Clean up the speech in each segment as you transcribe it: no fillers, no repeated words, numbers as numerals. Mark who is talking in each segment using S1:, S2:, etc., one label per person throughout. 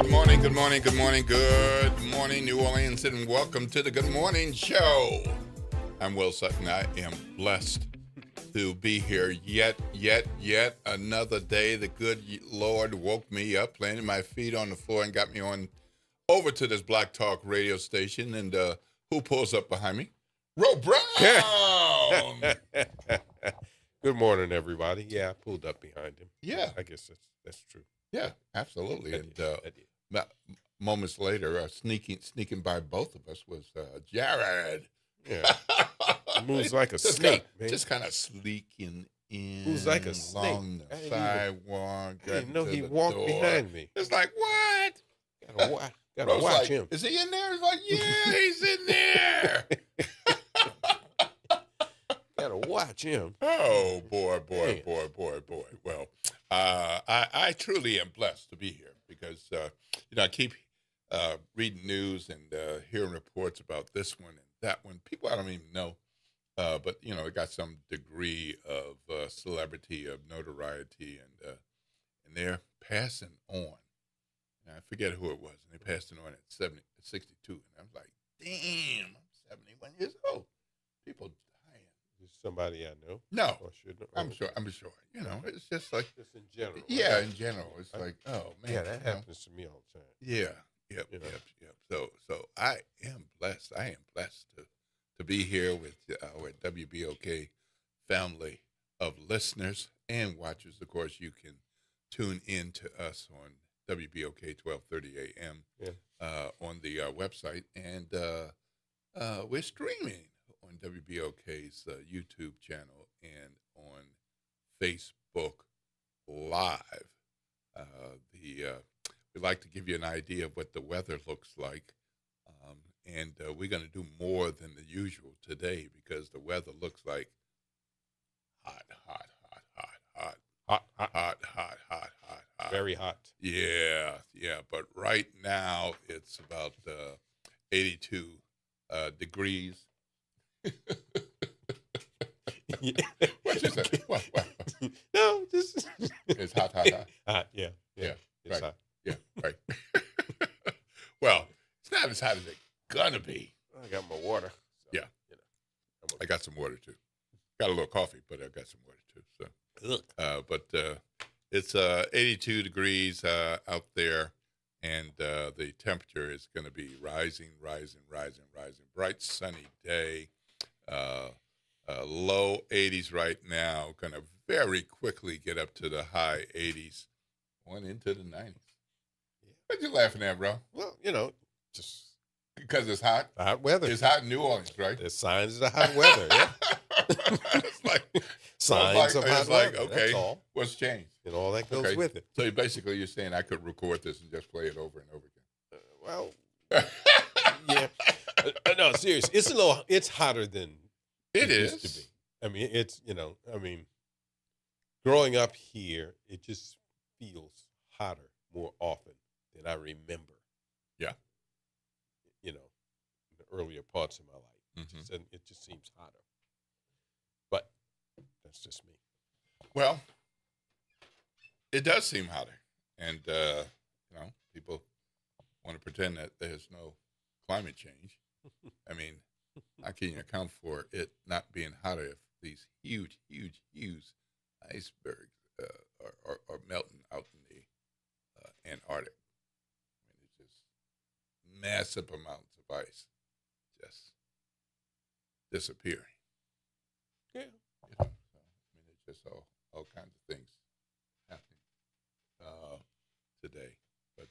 S1: Good morning, good morning, New Orleans, and welcome to the Good Morning Show. I'm Will Sutton. I am blessed to be here yet another day. The good Lord woke me up, planted my feet on the floor, and got me on over to this Black Talk radio station. And who pulls up behind me? Ro Brown!
S2: Good morning, everybody. Yeah, I pulled up behind him.
S1: Yeah.
S2: I guess that's true.
S1: Yeah, absolutely.
S2: I
S1: And
S2: did.
S1: moments later, sneaking by both of us was Jared.
S2: Yeah. Moves like a
S1: Just
S2: snake,
S1: kinda,
S2: man.
S1: Just kind of sneaking in.
S2: Moves like a snake.
S1: Along the
S2: I
S1: sidewalk.
S2: I didn't know
S1: to
S2: he
S1: the
S2: walked
S1: door.
S2: behind me.
S1: It's like, what?
S2: Gotta
S1: Bro's
S2: watch
S1: like,
S2: him.
S1: Is he in there? It's like, yeah, he's in there.
S2: Gotta watch him.
S1: Oh, boy.
S2: Man.
S1: Well, I truly am blessed to be here because, I keep reading news and hearing reports about this one and that one. People I don't even know, but, it got some degree of celebrity, of notoriety, and they're passing on. And I forget who it was, and they passed it on at 62. And I'm like, damn, I'm 71 years old. People dying.
S2: Is somebody I know?
S1: No.
S2: Or should know?
S1: I'm sure. It's just like,
S2: Just in general.
S1: yeah,
S2: right?
S1: in general, it's like, oh man,
S2: Yeah, that happens to me all the time.
S1: Yeah, yep. So I am blessed. I am blessed to be here with our WBOK family of listeners and watchers. Of course, you can tune in to us on WBOK 1230 AM on the website, and we're streaming on WBOK's YouTube channel and on Facebook Live. We'd like to give you an idea of what the weather looks like, and we're going to do more than the usual today because the weather looks like hot.
S2: Very hot.
S1: Yeah. But right now it's about 82 degrees. What you say? What?
S2: No, just
S1: It's hot.
S2: hot. Yeah.
S1: Yeah,
S2: It's
S1: right.
S2: hot.
S1: Yeah, right. Well, it's not as hot as it's gonna be.
S2: I got my water. So,
S1: Yeah.
S2: I'm
S1: I got some water too. Got a little coffee, but I got some water too. So, but it's 82 degrees out there, and the temperature is going to be rising. Bright sunny day. Low 80s right now. Going to very quickly get up to the high 80s, going into the 90s. What you laughing at, bro?
S2: Well, just
S1: Because it's hot.
S2: hot weather.
S1: It's hot in New Orleans, right?
S2: There's signs of the hot weather. Yeah.
S1: It's like
S2: Signs of hot
S1: it's like,
S2: weather.
S1: okay,
S2: That's all.
S1: what's changed?
S2: And all that goes
S1: Okay.
S2: with it.
S1: So you're saying I could record this and just play it over and over
S2: Well,
S1: again?
S2: yeah. No, seriously. It's hotter than
S1: It
S2: used
S1: is.
S2: to be. I mean, growing up here, it just feels hotter more often than I remember.
S1: Yeah.
S2: In the earlier parts of my life.
S1: Mhm.
S2: It just seems hotter. But that's just me.
S1: Well, it does seem hotter, and people want to pretend that there's no climate change. I mean, how can you account for it not being hotter if these huge icebergs are melting out in the Antarctic? I mean, it's just massive amounts of ice just disappearing.
S2: Yeah.
S1: So, I mean, it's just all kinds of things happening today. But,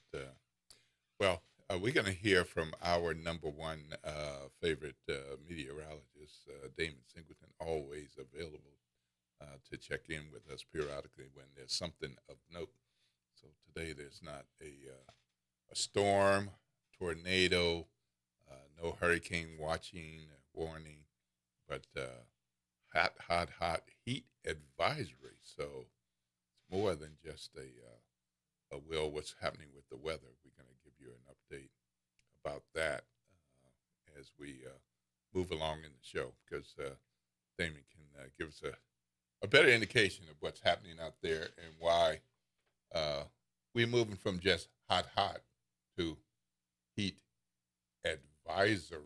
S1: we're going to hear from our number one favorite meteorologist, Damon Singleton, always available to check in with us periodically when there's something of note. So today there's not a storm, tornado, no hurricane warning, but hot heat advisory. So it's more than just a what's happening with the weather. We're going to give you an update about that as we move along in the show, because Damon can give us a better indication of what's happening out there and why we're moving from just hot to heat advisory.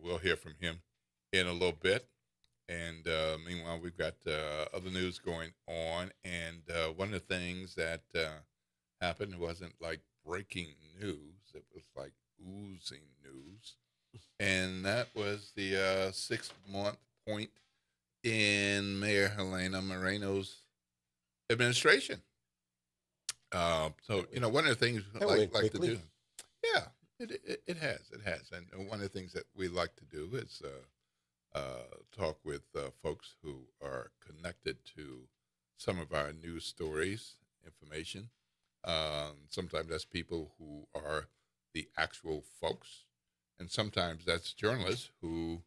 S1: We'll hear from him in a little bit. And meanwhile, we've got other news going on. And one of the things that happened wasn't like breaking news, it was like oozing news. And that was the 6-month point in Mayor Helena Moreno's administration. So, one of the things
S2: That
S1: I
S2: went
S1: like to
S2: quickly.
S1: do, yeah, it has. And one of the things that we like to do is talk with folks who are connected to some of our news stories, information. Sometimes that's people who are the actual folks, and sometimes that's journalists who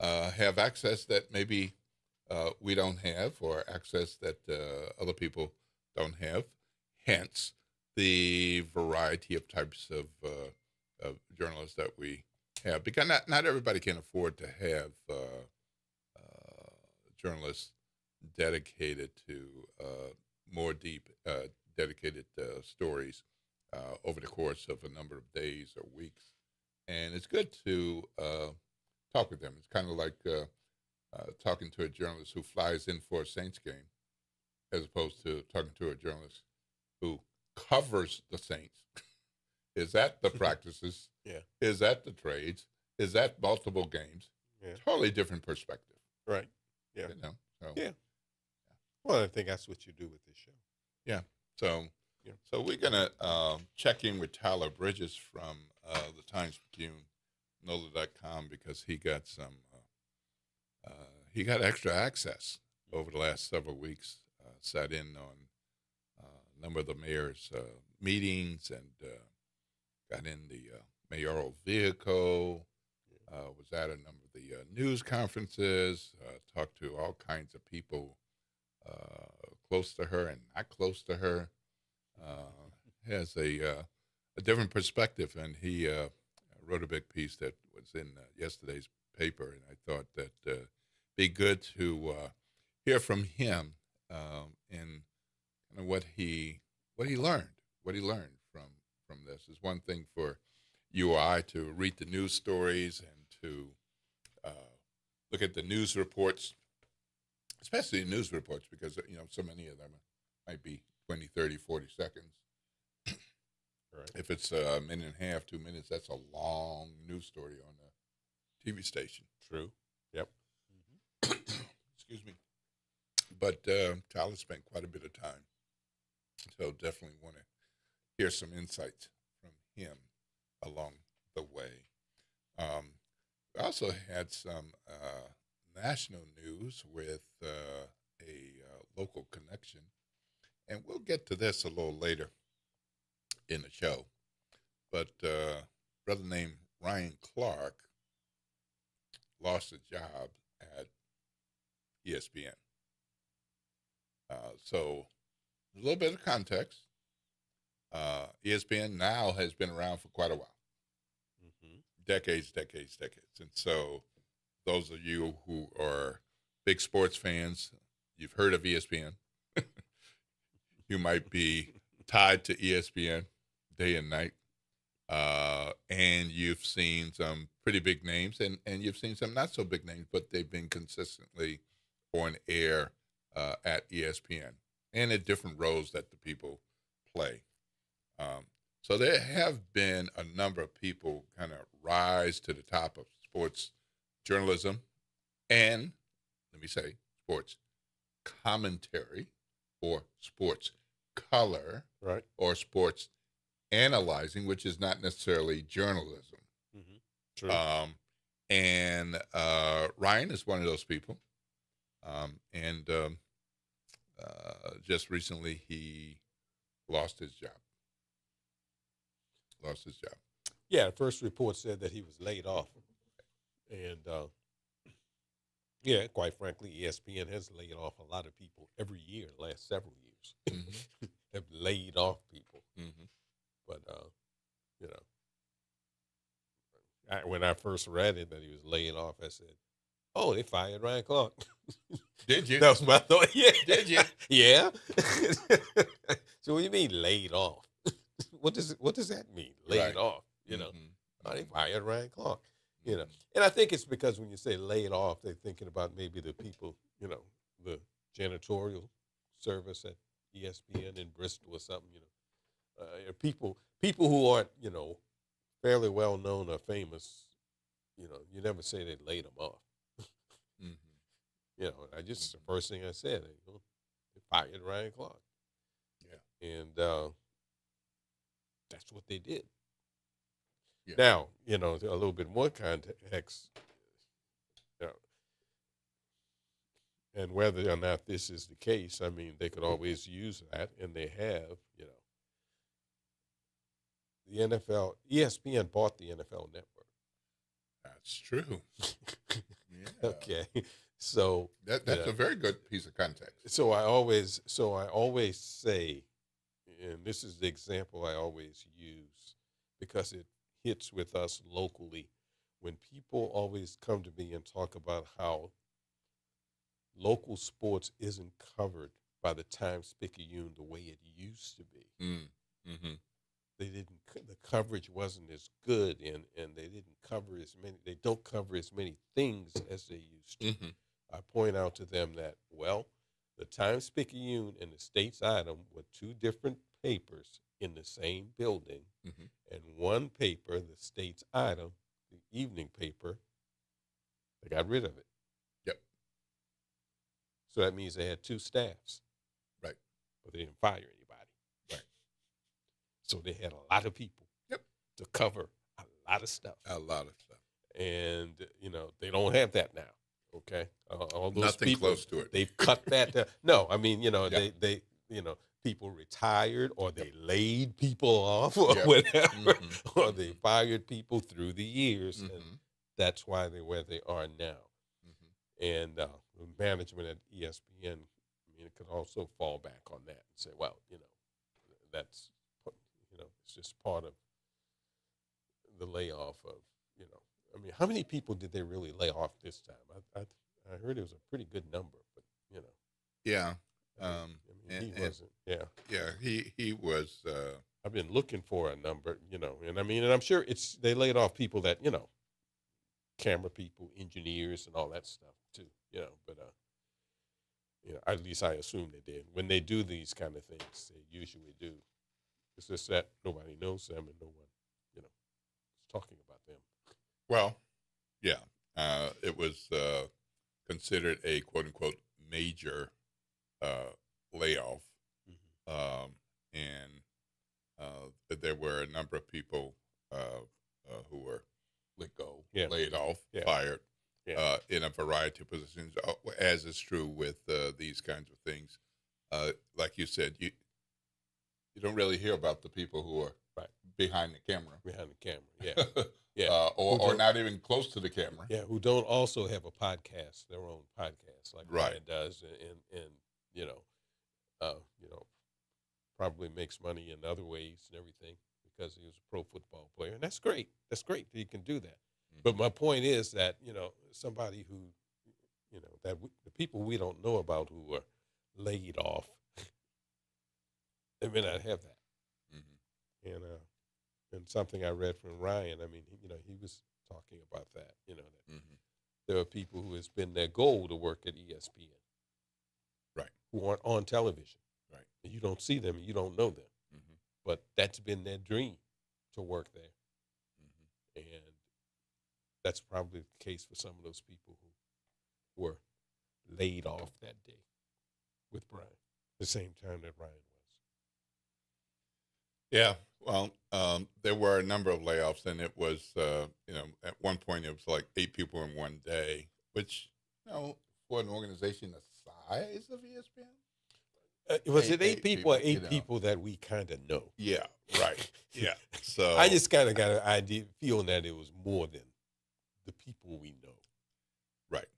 S1: have access that maybe we don't have, or access that other people don't have. Hence, the variety of types of journalists that we have, because not everybody can afford to have journalists dedicated to more deep, dedicated stories over the course of a number of days or weeks. And it's good to talk with them. It's kind of like talking to a journalist who flies in for a Saints game, as opposed to talking to a journalist who covers the Saints. Is that the practices?
S2: Yeah.
S1: Is that the trades? Is that multiple games?
S2: Yeah.
S1: Totally different perspective.
S2: Right. Yeah.
S1: So,
S2: Yeah. Well, I think that's what you do with this show.
S1: Yeah. So,
S2: Yeah.
S1: so we're gonna check in with Tyler Bridges from the Times Picayune, NOLA.com, because he got some he got extra access over the last several weeks. Sat in on a number of the mayor's meetings, and got in the mayoral vehicle. Was at a number of the news conferences. Talked to all kinds of people close to her and not close to her. Has a different perspective, and he wrote a big piece that was in yesterday's paper, and I thought that be good to hear from him and kind of what he learned from this. Is one thing for you or I to read the news stories and to look at the news reports, especially news reports, because so many of them might be 20, 30, 40 seconds.
S2: Right.
S1: If it's a minute and a half, 2 minutes, that's a long news story on a TV station.
S2: True. Yep.
S1: Excuse me. But Tyler spent quite a bit of time, so definitely want to hear some insights from him along the way. We also had some national news with a local connection, and we'll get to this a little later in the show. But a brother named Ryan Clark lost a job at ESPN. So a little bit of context. ESPN now has been around for quite a while.
S2: Mm-hmm.
S1: Decades. And so those of you who are big sports fans, you've heard of ESPN. You might be tied to ESPN day and night. And you've seen some pretty big names, and you've seen some not so big names, but they've been consistently on air at ESPN and at different roles that the people play. So there have been a number of people kind of rise to the top of sports journalism and, let me say, sports commentary or sports color,
S2: Right.
S1: or sports analyzing, which is not necessarily journalism.
S2: Mm-hmm. True.
S1: And Ryan is one of those people. And just recently he lost his job.
S2: Yeah, the first report said that he was laid off. And, yeah, quite frankly, ESPN has laid off a lot of people every year, the last several years.
S1: Mm-hmm.
S2: Have laid off people.
S1: Mm-hmm.
S2: But, when I first read it that he was laid off, I said, oh, they fired Ryan Clark.
S1: Did you?
S2: That was my thought. Yeah.
S1: Did you?
S2: Yeah. So what do you mean laid off? what does that mean? Laid
S1: Right.
S2: off, you know.
S1: Mhm.
S2: Oh, they
S1: Mhm.
S2: fired Ryan Clark, you know.
S1: Mhm.
S2: And I think it's because when you say laid off, they're thinking about maybe the people, you know, the janitorial service at ESPN in Bristol or something, you know. People who aren't, you know, fairly well known or famous, you know, you never say they laid them off.
S1: Mhm.
S2: You know, I just the
S1: Mhm.
S2: first thing I said, you know, they fired Ryan Clark,
S1: Yeah.
S2: and that's what they did.
S1: Yeah.
S2: Now, you know, a little bit more context, you know, and whether or not this is the case, I mean, they could always use that, and they have, you know, the NFL, ESPN bought the NFL Network.
S1: That's true. Yeah.
S2: Okay, so you
S1: That's
S2: know,
S1: a very good piece of context.
S2: so I always say, and this is the example I always use because it hits with us locally. When people always come to me and talk about how local sports isn't covered by the Times-Picayune the way it used to be.
S1: Mm. Mhm.
S2: They didn't. The coverage wasn't as good, and they didn't cover as many. They don't cover as many things as they used to.
S1: Mhm.
S2: I point out to them that the Times-Picayune and the States Item were two different papers in the same building,
S1: Mhm.
S2: and one paper, the States Item, the evening paper, they got rid of it.
S1: Yep.
S2: So that means they had two staffs,
S1: Right.
S2: but they didn't fire anybody.
S1: Right.
S2: So they had a lot of people
S1: Yep.
S2: to cover a lot of stuff.
S1: A lot of stuff.
S2: And, you know, they don't have that now. Okay. All those
S1: Nothing
S2: people,
S1: close to it.
S2: they've cut that down. No, I mean, you know,
S1: Yeah.
S2: you know, people retired or they laid people off or
S1: Yep.
S2: whatever,
S1: Mhm.
S2: or they fired people through the years. And
S1: Mhm.
S2: that's why they're where they are now.
S1: Mhm.
S2: And the management at ESPN, I mean, it could also fall back on that and say, well, you know, that's, you know, it's just part of the layoff of, you know, I mean, how many people did they really lay off this time? I heard it was a pretty good number, but, you know,
S1: Yeah.
S2: I mean, he
S1: And
S2: wasn't, yeah.
S1: yeah, he was.
S2: I've been looking for a number, you know, and I mean, and I'm sure they laid off people that, you know, camera people, engineers, and all that stuff too, you know, but, you know, at least I assume they did. When they do these kind of things, they usually do. It's just that nobody knows them and no one, you know, is talking about them.
S1: Well, yeah. It was considered a quote unquote major layoff, and there were a number of people who were let go,
S2: Yeah.
S1: laid off,
S2: Yeah.
S1: fired,
S2: Yeah.
S1: in a variety of positions, as is true with these kinds of things. Like you said, you don't really hear about the people who are
S2: Right.
S1: behind the camera,
S2: Behind the camera. Yeah. Yeah.
S1: or
S2: don't-
S1: not even close to the camera.
S2: Yeah, who don't also have a podcast, their own podcast, like
S1: Right.
S2: Ryan does, and you know, probably makes money in other ways and everything because he was a pro football player, and that's great. That's great that he can do that. But my point is that, you know, somebody who, you know, the people we don't know about who were laid off, they may not have that.
S1: Mhm.
S2: And something I read from Ryan, I mean, you know, he was talking about that, you know, that
S1: Mhm.
S2: there are people who it's been their goal to work at ESPN,
S1: Right.
S2: who aren't on television.
S1: Right.
S2: And you don't see them, and you don't know them,
S1: Mhm.
S2: but that's been their dream to work there.
S1: Mhm.
S2: And that's probably the case for some of those people who were laid off that day with Brian, the same time that Ryan was.
S1: Yeah. Well, there were a number of layoffs, and it was, at one point it was like 8 people in one day, which, for an organization the size of ESPN.
S2: Was it
S1: Eight
S2: eight people or
S1: people,
S2: eight people that we kind of know?
S1: Yeah. Right. Yeah. So
S2: I just kind of got an idea, feeling that it was more than the people we know.
S1: right.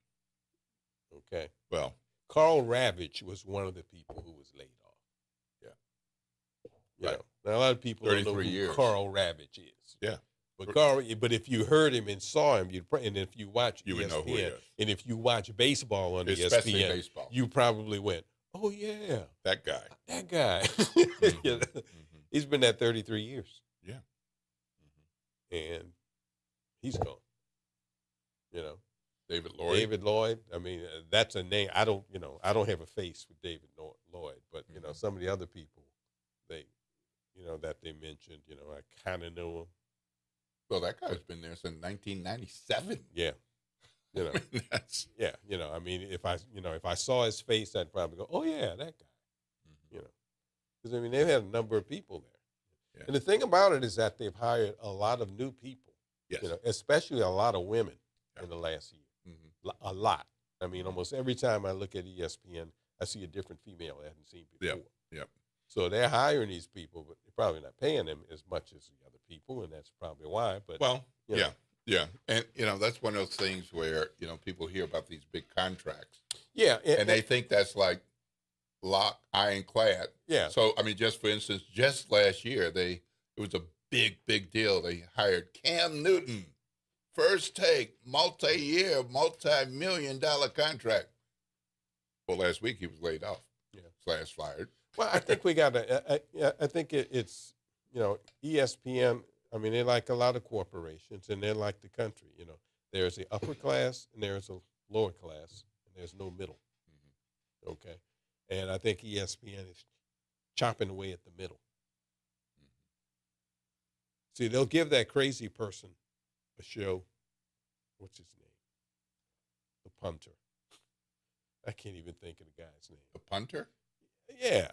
S2: Okay.
S1: Well,
S2: Carl Ravitch was one of the people who was laid off.
S1: Yeah.
S2: You
S1: Right.
S2: know, now a lot of people don't know
S1: 33
S2: who
S1: years.
S2: Carl Ravitch is.
S1: yeah.
S2: But if you heard him and saw him, and if you watch
S1: You would know who he
S2: ESPN,
S1: is.
S2: and if you watch baseball on
S1: Especially
S2: ESPN,
S1: baseball.
S2: you probably went, "Oh yeah,
S1: That guy.
S2: that guy."
S1: Mhm.
S2: You know?
S1: Mhm.
S2: He's been there 33 years,
S1: Yeah.
S2: and he's gone. You know,
S1: David Lloyd.
S2: David Lloyd. I mean, that's a name. I don't have a face with David Lloyd, but some of the other people, that they mentioned, I kind of know him.
S1: Well, that guy's been there since 1997.
S2: Yeah.
S1: I mean, that's
S2: I mean, if I saw his face, I'd probably go, "Oh yeah, that guy." Because I mean, they've had a number of people there,
S1: Yeah.
S2: and the thing about it is that they've hired a lot of new people.
S1: Yes.
S2: Especially a lot of women in the last year.
S1: Mhm.
S2: A lot. I mean, almost every time I look at ESPN, I see a different female I haven't seen before.
S1: Yep.
S2: So they're hiring these people, but they're probably not paying them as much as the other people, and that's probably why. But
S1: Well,
S2: you know.
S1: yeah, and that's one of those things where people hear about these big contracts,
S2: yeah,
S1: and they think that's like lock ironclad.
S2: yeah.
S1: So I mean, just for instance, just last year it was a big deal. They hired Cam Newton, first take, multi-year, multi-million-dollar contract. Well, last week he was laid off. / fired.
S2: Well, I think we got to. I think it's ESPN. I mean, they're like a lot of corporations, and they're like the country. There's the upper class, and there's a lower class, and there's no middle.
S1: Mm-hmm.
S2: Okay, and I think ESPN is chopping away at the middle.
S1: Mm-hmm.
S2: See, they'll give that crazy person a show. What's his name? The punter. I can't even think of the guy's name.
S1: The punter?
S2: Yeah.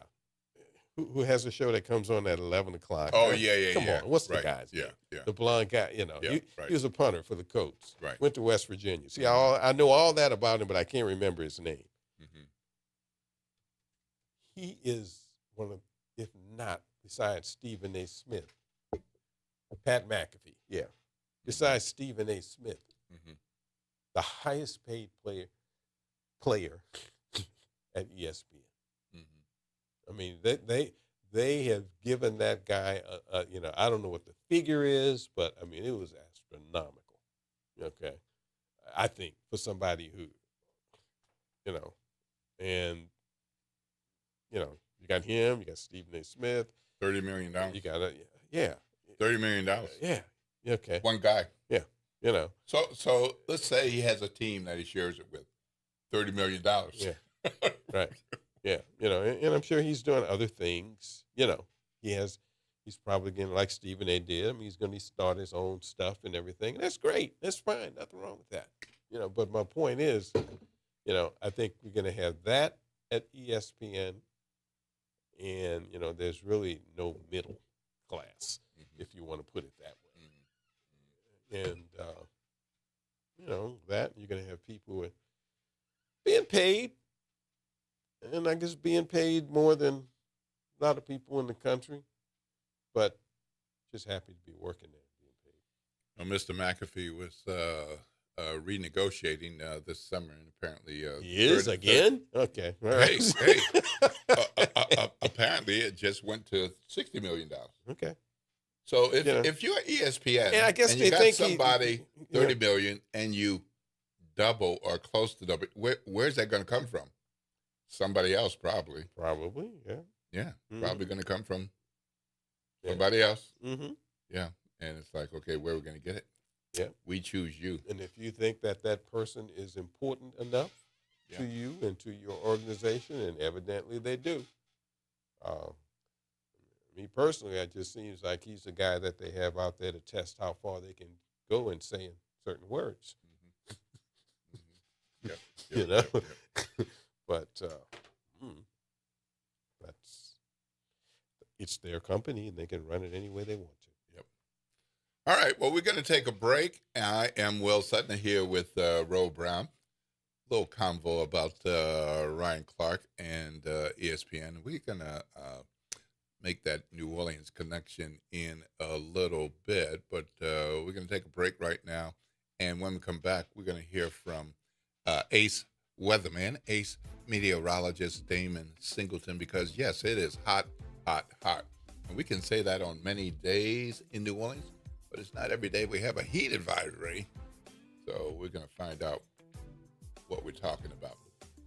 S2: Who has a show that comes on at 11 o'clock?
S1: Oh, yeah.
S2: Come on. What's the
S1: Right.
S2: guy's name?
S1: Yeah.
S2: The blonde guy,
S1: Yeah, right.
S2: he was a punter for the Colts.
S1: Right.
S2: Went to West Virginia. See, I know all that about him, but I can't remember his name.
S1: Mm-hmm.
S2: He is one of, if not, besides Stephen A. Smith, Pat McAfee, yeah. Besides Stephen A. Smith,
S1: Mm-hmm.
S2: the highest paid player at ESPN.
S1: Mm-hmm.
S2: I mean, they have given that guy, I don't know what the figure is, but I mean, it was astronomical. Okay, I think for somebody who, and you got him, you got Stephen A. Smith,
S1: $30 million.
S2: you got yeah,
S1: $30 million.
S2: yeah, okay,
S1: One guy.
S2: yeah,
S1: So let's say he has a team that he shares it with. $30 million.
S2: yeah, right. Yeah, and I'm sure he's doing other things. He's probably going to, like Stephen A. did. I mean, he's going to start his own stuff and everything. And that's great. That's fine. Nothing wrong with that. But my point is, I think we're going to have that at ESPN. And, there's really no middle class,
S1: Mm-hmm.
S2: if you want to put it that way.
S1: Mm-hmm.
S2: And, that you're going to have people who are being paid. And I guess being paid more than a lot of people in the country, but just happy to be working there, being paid.
S1: Well, Mr. McAfee was renegotiating this summer, and apparently
S2: He is again? Okay, all right.
S1: Hey, apparently it just went to $60 million.
S2: Okay.
S1: So if you're ESPN,
S2: and I guess
S1: and
S2: they
S1: you got
S2: think
S1: somebody $30 million, and you double or close to double, where's that going to come from? Somebody else, probably.
S2: Probably, yeah.
S1: Yeah,
S2: Mhm.
S1: probably going to come from
S2: Yeah.
S1: somebody else.
S2: Mm-hmm.
S1: Yeah, and it's like, okay, where are we going to get it?
S2: Yeah.
S1: We choose you.
S2: And if you think that person is important enough to you and to your organization, and evidently they do. Me personally, it just seems like he's the guy that they have out there to test how far they can go in saying certain words.
S1: Yep.
S2: You know? But it's their company, and they can run it any way they want to.
S1: Yep. All right. Well, we're going to take a break. I am Will Sutton here with Ro Brown. A little convo about Ryan Clark and ESPN. We're going to make that New Orleans connection in a little bit, but we're going to take a break right now. And when we come back, we're going to hear from ace weatherman, ace meteorologist Damon Singleton, because, yes, it is hot. And we can say that on many days in New Orleans, but it's not every day we have a heat advisory. So we're going to find out what we're talking about.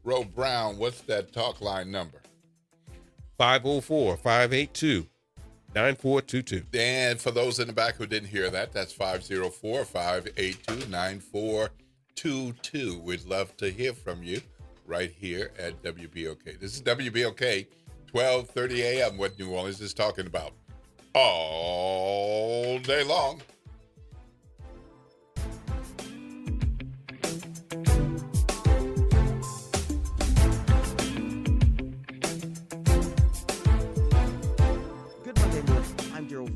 S1: Ro Brown, what's that talk line number?
S2: 504-582-5228. 9422.
S1: And for those in the back who didn't hear that, that's 504-582-9422. We'd love to hear from you right here at WBOK. This is WBOK, 1230 a.m., what New Orleans is talking about all day long.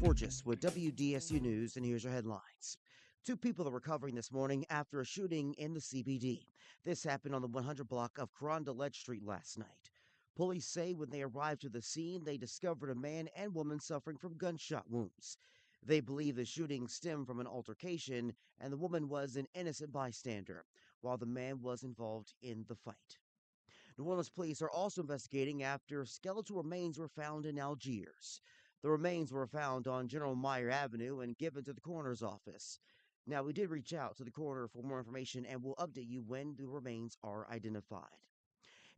S3: Forges with WDSU News, and here's your headlines. 2 people are recovering this morning after a shooting in the CBD. This happened on the 100 block of Carondelet Street last night. Police say when they arrived to the scene, they discovered a man and woman suffering from gunshot wounds. They believe the shooting stemmed from an altercation, and the woman was an innocent bystander, while the man was involved in the fight. New Orleans police are also investigating after skeletal remains were found in Algiers. The remains were found on General Meyer Avenue and given to the coroner's office. Now, we did reach out to the coroner for more information and will update you when the remains are identified.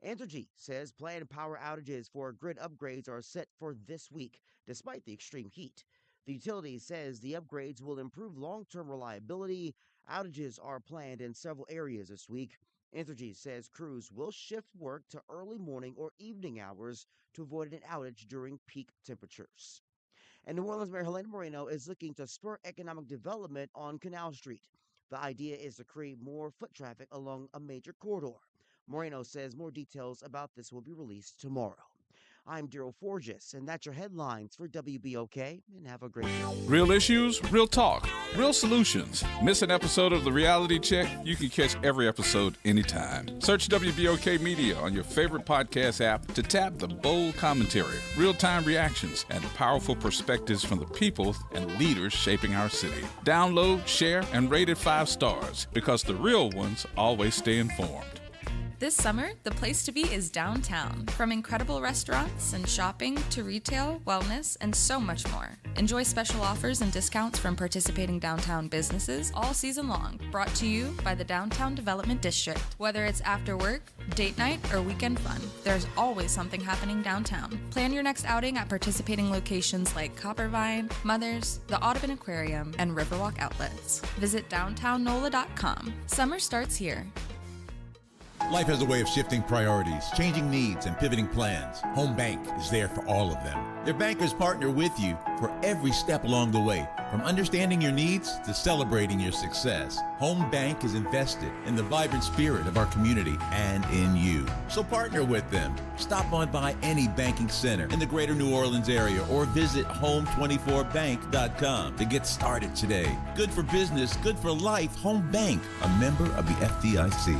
S3: Entergy says planned power outages for grid upgrades are set for this week, despite the extreme heat. The utility says the upgrades will improve long-term reliability. Outages are planned in several areas this week. Entergy says crews will shift work to early morning or evening hours to avoid an outage during peak temperatures. And New Orleans Mayor Helena Moreno is looking to spur economic development on Canal Street. The idea is to create more foot traffic along a major corridor. Moreno says more details about this will be released tomorrow. I'm Daryl Forges, and that's your headlines for WBOK, and have a great day.
S4: Real issues, real talk, real solutions. Miss an episode of The Reality Check? You can catch every episode anytime. Search WBOK Media on your favorite podcast app to tap the bold commentary, real-time reactions, and powerful perspectives from the people and leaders shaping our city. Download, share, and rate it 5 stars, because the real ones always stay informed.
S5: This summer, the place to be is downtown. From incredible restaurants and shopping to retail, wellness, and so much more. Enjoy special offers and discounts from participating downtown businesses all season long. Brought to you by the Downtown Development District. Whether it's after work, date night, or weekend fun, there's always something happening downtown. Plan your next outing at participating locations like Coppervine, Mothers, the Audubon Aquarium, and Riverwalk Outlets. Visit downtownnola.com. Summer starts here.
S6: Life has a way of shifting priorities, changing needs, and pivoting plans. Home Bank is there for all of them. Their bankers partner with you for every step along the way, from understanding your needs to celebrating your success. Home Bank is invested in the vibrant spirit of our community and in you. So partner with them. Stop on by any banking center in the greater New Orleans area or visit home24bank.com to get started today. Good for business, good for life. Home Bank, a member of the FDIC.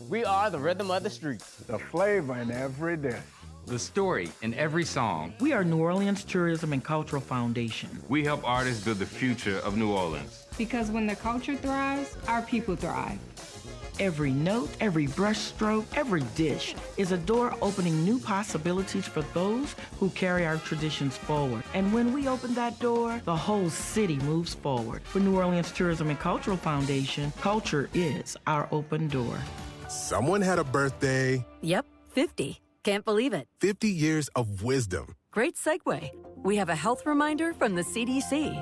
S7: We are the rhythm of the streets.
S8: The flavor in every dish.
S9: The story in every song.
S10: We are New Orleans Tourism and Cultural Foundation.
S9: We help artists build the future of New Orleans.
S11: Because when the culture thrives, our people thrive.
S10: Every note, every brushstroke, every dish is a door opening new possibilities for those who carry our traditions forward. And when we open that door, the whole city moves forward. For New Orleans Tourism and Cultural Foundation, culture is our open door.
S12: Someone had a birthday.
S13: Yep, 50. Can't believe it.
S12: 50 years of wisdom.
S13: Great segue. We have a health reminder from the CDC.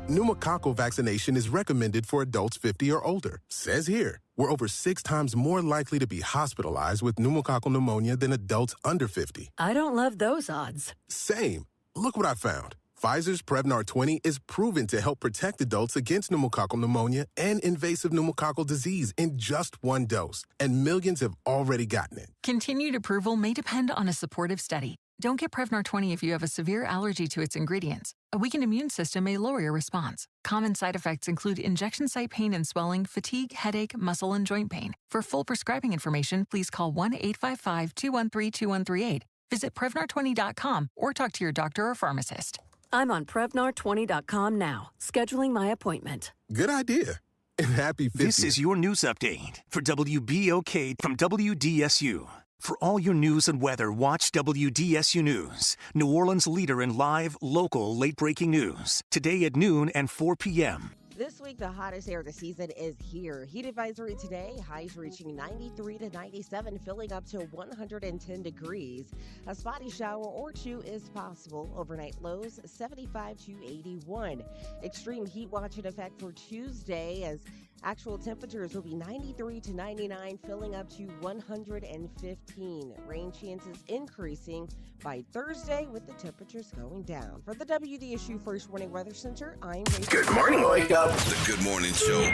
S12: Pneumococcal vaccination is recommended for adults 50 or older. Says here, we're over 6 times more likely to be hospitalized with pneumococcal pneumonia than adults under 50.
S13: I don't love those odds.
S12: Same. Look what I found. Pfizer's Prevnar 20 is proven to help protect adults against pneumococcal pneumonia and invasive pneumococcal disease in just 1 dose, and millions have already gotten it.
S14: Continued approval may depend on a supportive study. Don't get Prevnar 20 if you have a severe allergy to its ingredients. A weakened immune system may lower your response. Common side effects include injection site pain and swelling, fatigue, headache, muscle, and joint pain. For full prescribing information, please call 1-855-213-2138. Visit Prevnar20.com or talk to your doctor or pharmacist.
S13: I'm on Prevnar20.com now, scheduling my appointment.
S12: Good idea. And happy 50th.
S15: This is your news update for WBOK from WDSU. For all your news and weather, watch WDSU News, New Orleans' leader in live, local, late-breaking news. Today at noon and 4 p.m.
S3: This
S7: week, the hottest air of the season is here. Heat advisory today, highs reaching 93 to 97, filling up to 110 degrees. A spotty shower or two is possible. Overnight lows 75 to 81. Extreme heat watch in effect for Tuesday as actual temperatures will be 93 to 99, filling up to 115. Rain chances increasing by Thursday with the temperatures going down. For the WDSU First Warning Weather Center, I'm Rachel.
S16: Good morning. Wake up. The Good Morning Show.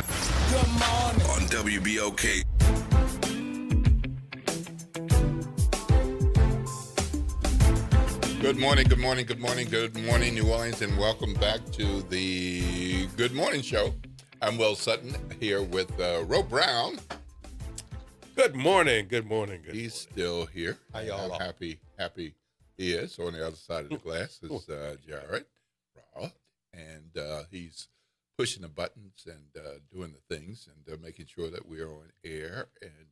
S16: Good morning. On WBOK.
S1: Good morning, good morning, good morning, good morning, New Orleans, and welcome back to the Good Morning Show. I'm Will Sutton here with Ro Brown.
S2: Good morning, good morning, good
S1: He's still here.
S2: How y'all are?
S1: Happy he is. On the other side of the glass is Jared Raw, and he's pushing the buttons and doing the things and making sure that we're on air and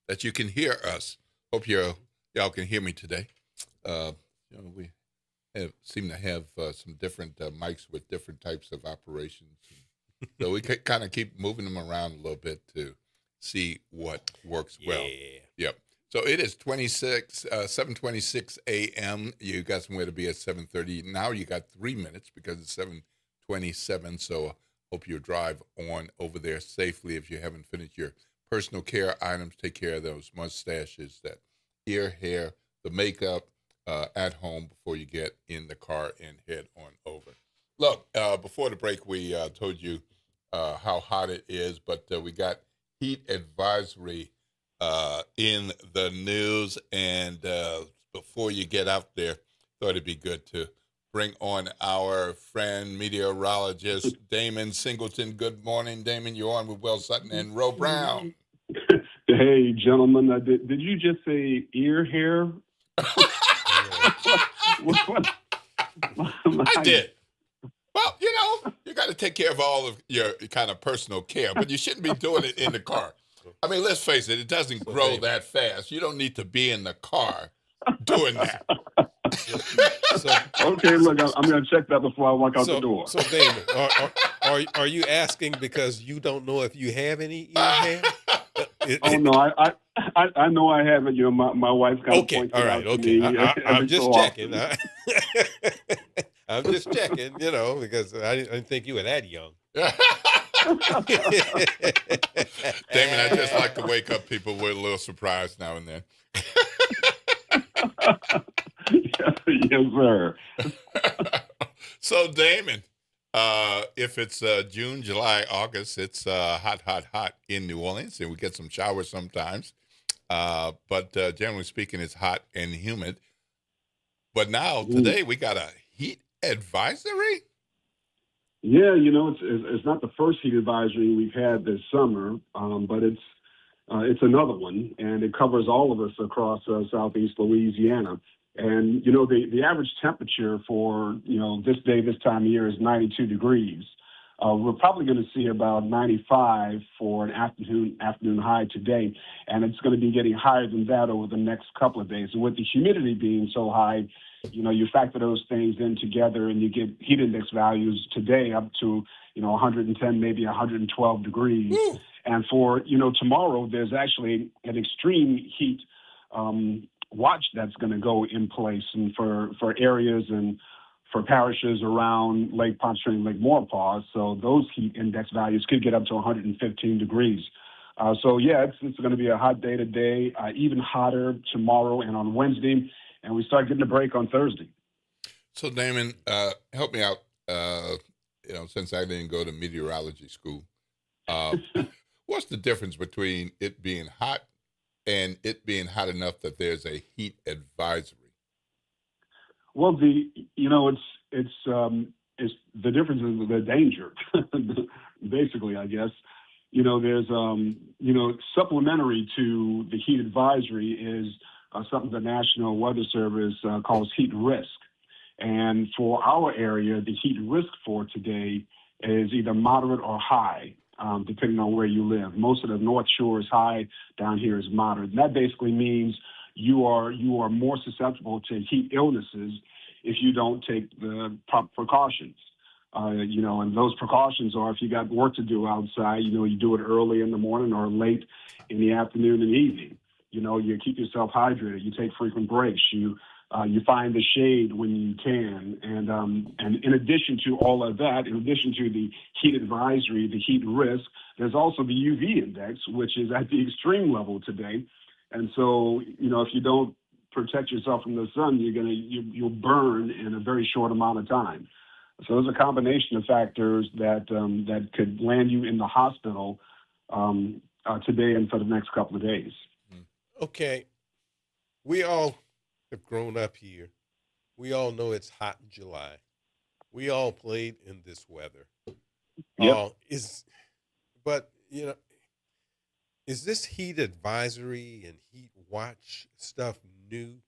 S1: that you can hear us. Hope y'all can hear me today. We seem to have some different mics with different types of operations. So we kind of keep moving them around a little bit to see what works well. Yep. So it is 7:26 a.m. You got somewhere to be at 7:30. Now you got 3 minutes because it's 7:27. So hope you drive on over there safely. If you haven't finished your personal care items, take care of those mustaches, that ear hair, the makeup at home before you get in the car and head on over. Look, before the break, we told you how hot it is, but we got heat advisory in the news. And before you get out there, thought it'd be good to bring on our friend, meteorologist, Damon Singleton. Good morning, Damon. You're on with Will Sutton and Ro Brown.
S17: Hey, gentlemen. Did you just say ear hair?
S1: I did. Well, you got to take care of all of your kind of personal care, but you shouldn't be doing it in the car. I mean, let's face it, it doesn't grow that fast. You don't need to be in the car doing that.
S17: Okay, look, I'm going to check that before I walk out the door.
S2: So, Damon, are you asking because you don't know if you have any ear hair?
S17: Oh, no, I know I have it. My wife kind of points it out to me.
S2: I'm just checking. I'm just checking, because I didn't think you were that young.
S1: Damon, I just like to wake up people with a little surprise now and then.
S17: Yes, sir.
S1: So, Damon, if it's June, July, August, it's hot in New Orleans, and we get some showers sometimes. But generally speaking, it's hot and humid. But now, today, we got a heat advisory?
S17: Yeah, it's not the first heat advisory we've had this summer, but it's another one, and it covers all of us across southeast Louisiana. And, the average temperature for, this day, this time of year is 92 degrees. We're probably going to see about 95 for an afternoon high today, and it's going to be getting higher than that over the next couple of days. And with the humidity being so high, you factor those things in together and you get heat index values today up to, 110, maybe 112 degrees. Woo. And for, tomorrow, there's actually an extreme heat watch that's going to go in place and for areas and for parishes around Lake Pontchartrain, Lake Maurepas. So those heat index values could get up to 115 degrees. It's going to be a hot day today, even hotter tomorrow and on Wednesday. And we start getting a break on Thursday.
S1: So, Damon, help me out, since I didn't go to meteorology school. What's the difference between it being hot and it being hot enough that there's a heat advisory?
S17: Well, it's the difference is the danger, basically, I guess. There's, supplementary to the heat advisory is something the National Weather Service calls heat risk. And for our area, the heat risk for today is either moderate or high, depending on where you live. Most of the North Shore is high, down here is moderate. And that basically means you are more susceptible to heat illnesses if you don't take the proper precautions. And those precautions are if you got work to do outside, you do it early in the morning or late in the afternoon and evening. You keep yourself hydrated. You take frequent breaks. You find the shade when you can. And in addition to all of that, in addition to the heat advisory, the heat risk, there's also the UV index, which is at the extreme level today. And so, if you don't protect yourself from the sun, you'll burn in a very short amount of time. So there's a combination of factors that could land you in the hospital today and for the next couple of days.
S2: Okay, we all have grown up here. We all know it's hot in July. We all played in this weather.
S17: Yep.
S2: Is this heat advisory and heat watch stuff new?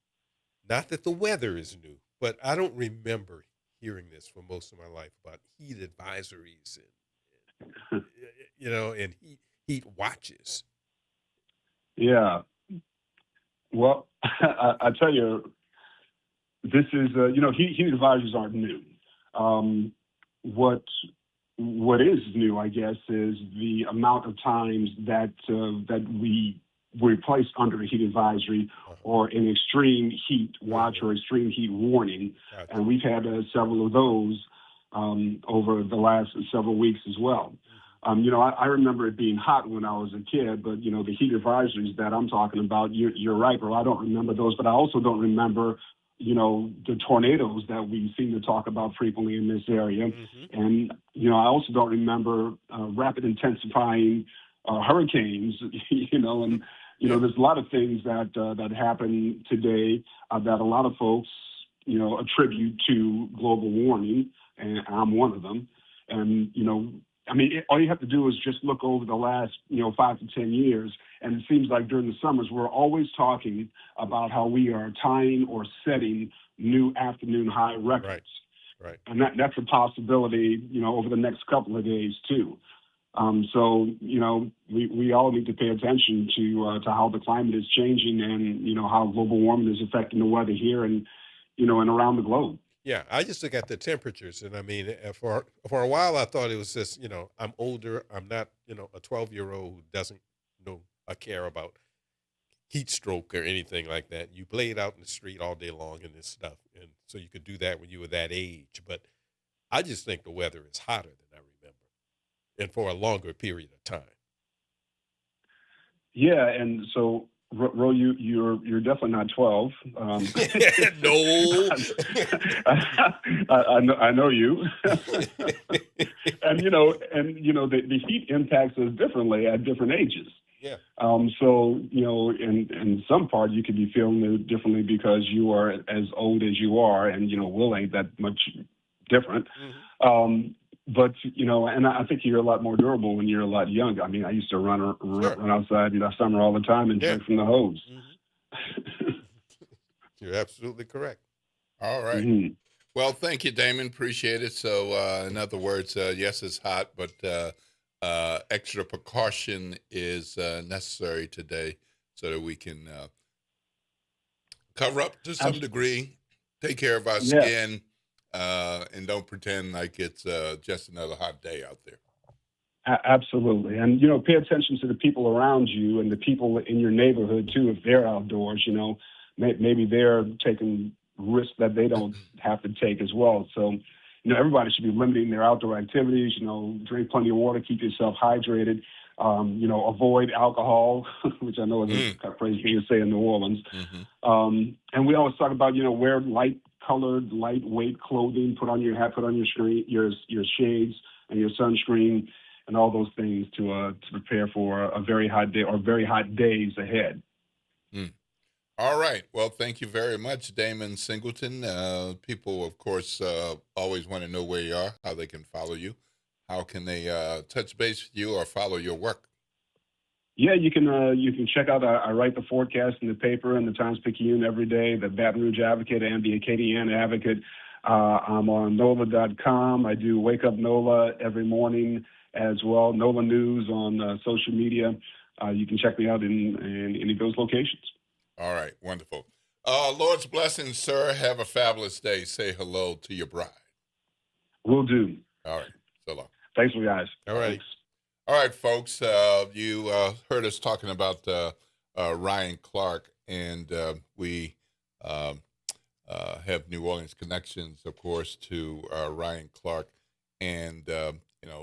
S2: Not that the weather is new, but I don't remember hearing this for most of my life about heat advisories and and heat watches.
S17: Yeah. Well, I tell you, this is heat advisories aren't new. What is new, I guess, is the amount of times that we were placed under a heat advisory or an extreme heat watch or extreme heat warning, and we've had several of those over the last several weeks as well. I remember it being hot when I was a kid, but the heat advisories that I'm talking about, you're right, bro. I don't remember those, but I also don't remember the tornadoes that we seem to talk about frequently in this area. Mm-hmm. And, I also don't remember rapid intensifying hurricanes, and, there's a lot of things that happen today that a lot of folks, attribute to global warming, and I'm one of them. And, all you have to do is just look over the last, 5 to 10 years, and it seems like during the summers, we're always talking about how we are tying or setting new afternoon high records.
S2: Right.
S17: And that's a possibility, over the next couple of days too. So, we all need to pay attention to how the climate is changing and, how global warming is affecting the weather here and, and around the globe.
S2: Yeah, I just look at the temperatures, and I mean, for a while, I thought it was just, I'm older. I'm not, a 12-year-old who doesn't care about heat stroke or anything like that. You played out in the street all day long in this stuff, and so you could do that when you were that age. But I just think the weather is hotter than I remember, and for a longer period of time.
S17: Yeah, and so. Ro, you're definitely not 12.
S2: No,
S17: I know you, and the heat impacts us differently at different ages.
S2: Yeah.
S17: So in some part you could be feeling it differently because you are as old as you are, and Will ain't that much different. Mm-hmm. But, and I think you're a lot more durable when you're a lot younger. I mean, I used to run outside in the summer all the time and drink from the hose.
S2: Mm-hmm. You're absolutely correct.
S1: All right. Mm-hmm. Well, thank you, Damon. Appreciate it. So, in other words, yes, it's hot, but extra precaution is necessary today so that we can cover up to some degree, take care of our skin. And don't pretend like it's just another hot day out there.
S17: Absolutely. And, pay attention to the people around you and the people in your neighborhood, too, if they're outdoors. Maybe they're taking risks that they don't have to take as well. So, everybody should be limiting their outdoor activities, drink plenty of water, keep yourself hydrated, avoid alcohol, which I know is a crazy thing to say in New Orleans. Mm-hmm. And we always talk about, wear light-colored, lightweight clothing, put on your hat, put on your screen, your shades and your sunscreen, and all those things to prepare for a very hot day or very hot days ahead.
S1: Mm. All right. Well, thank you very much, Damon Singleton. People, of course, always want to know where you are, how they can follow you. How can they touch base with you or follow your work?
S17: Yeah, you can check out. I write the forecast in the paper and the Times-Picayune every day, the Baton Rouge Advocate and the Acadiana Advocate. I'm on NOLA.com. I do Wake Up NOLA every morning as well. NOLA News on social media. You can check me out in any of those locations.
S1: All right, wonderful. Lord's blessings, sir. Have a fabulous day. Say hello to your bride.
S17: Will do.
S1: All right. So long.
S17: Thanks, you guys.
S2: All right.
S17: Thanks.
S1: All right, folks. You heard us talking about Ryan Clark, and we have New Orleans connections, of course, to Ryan Clark, and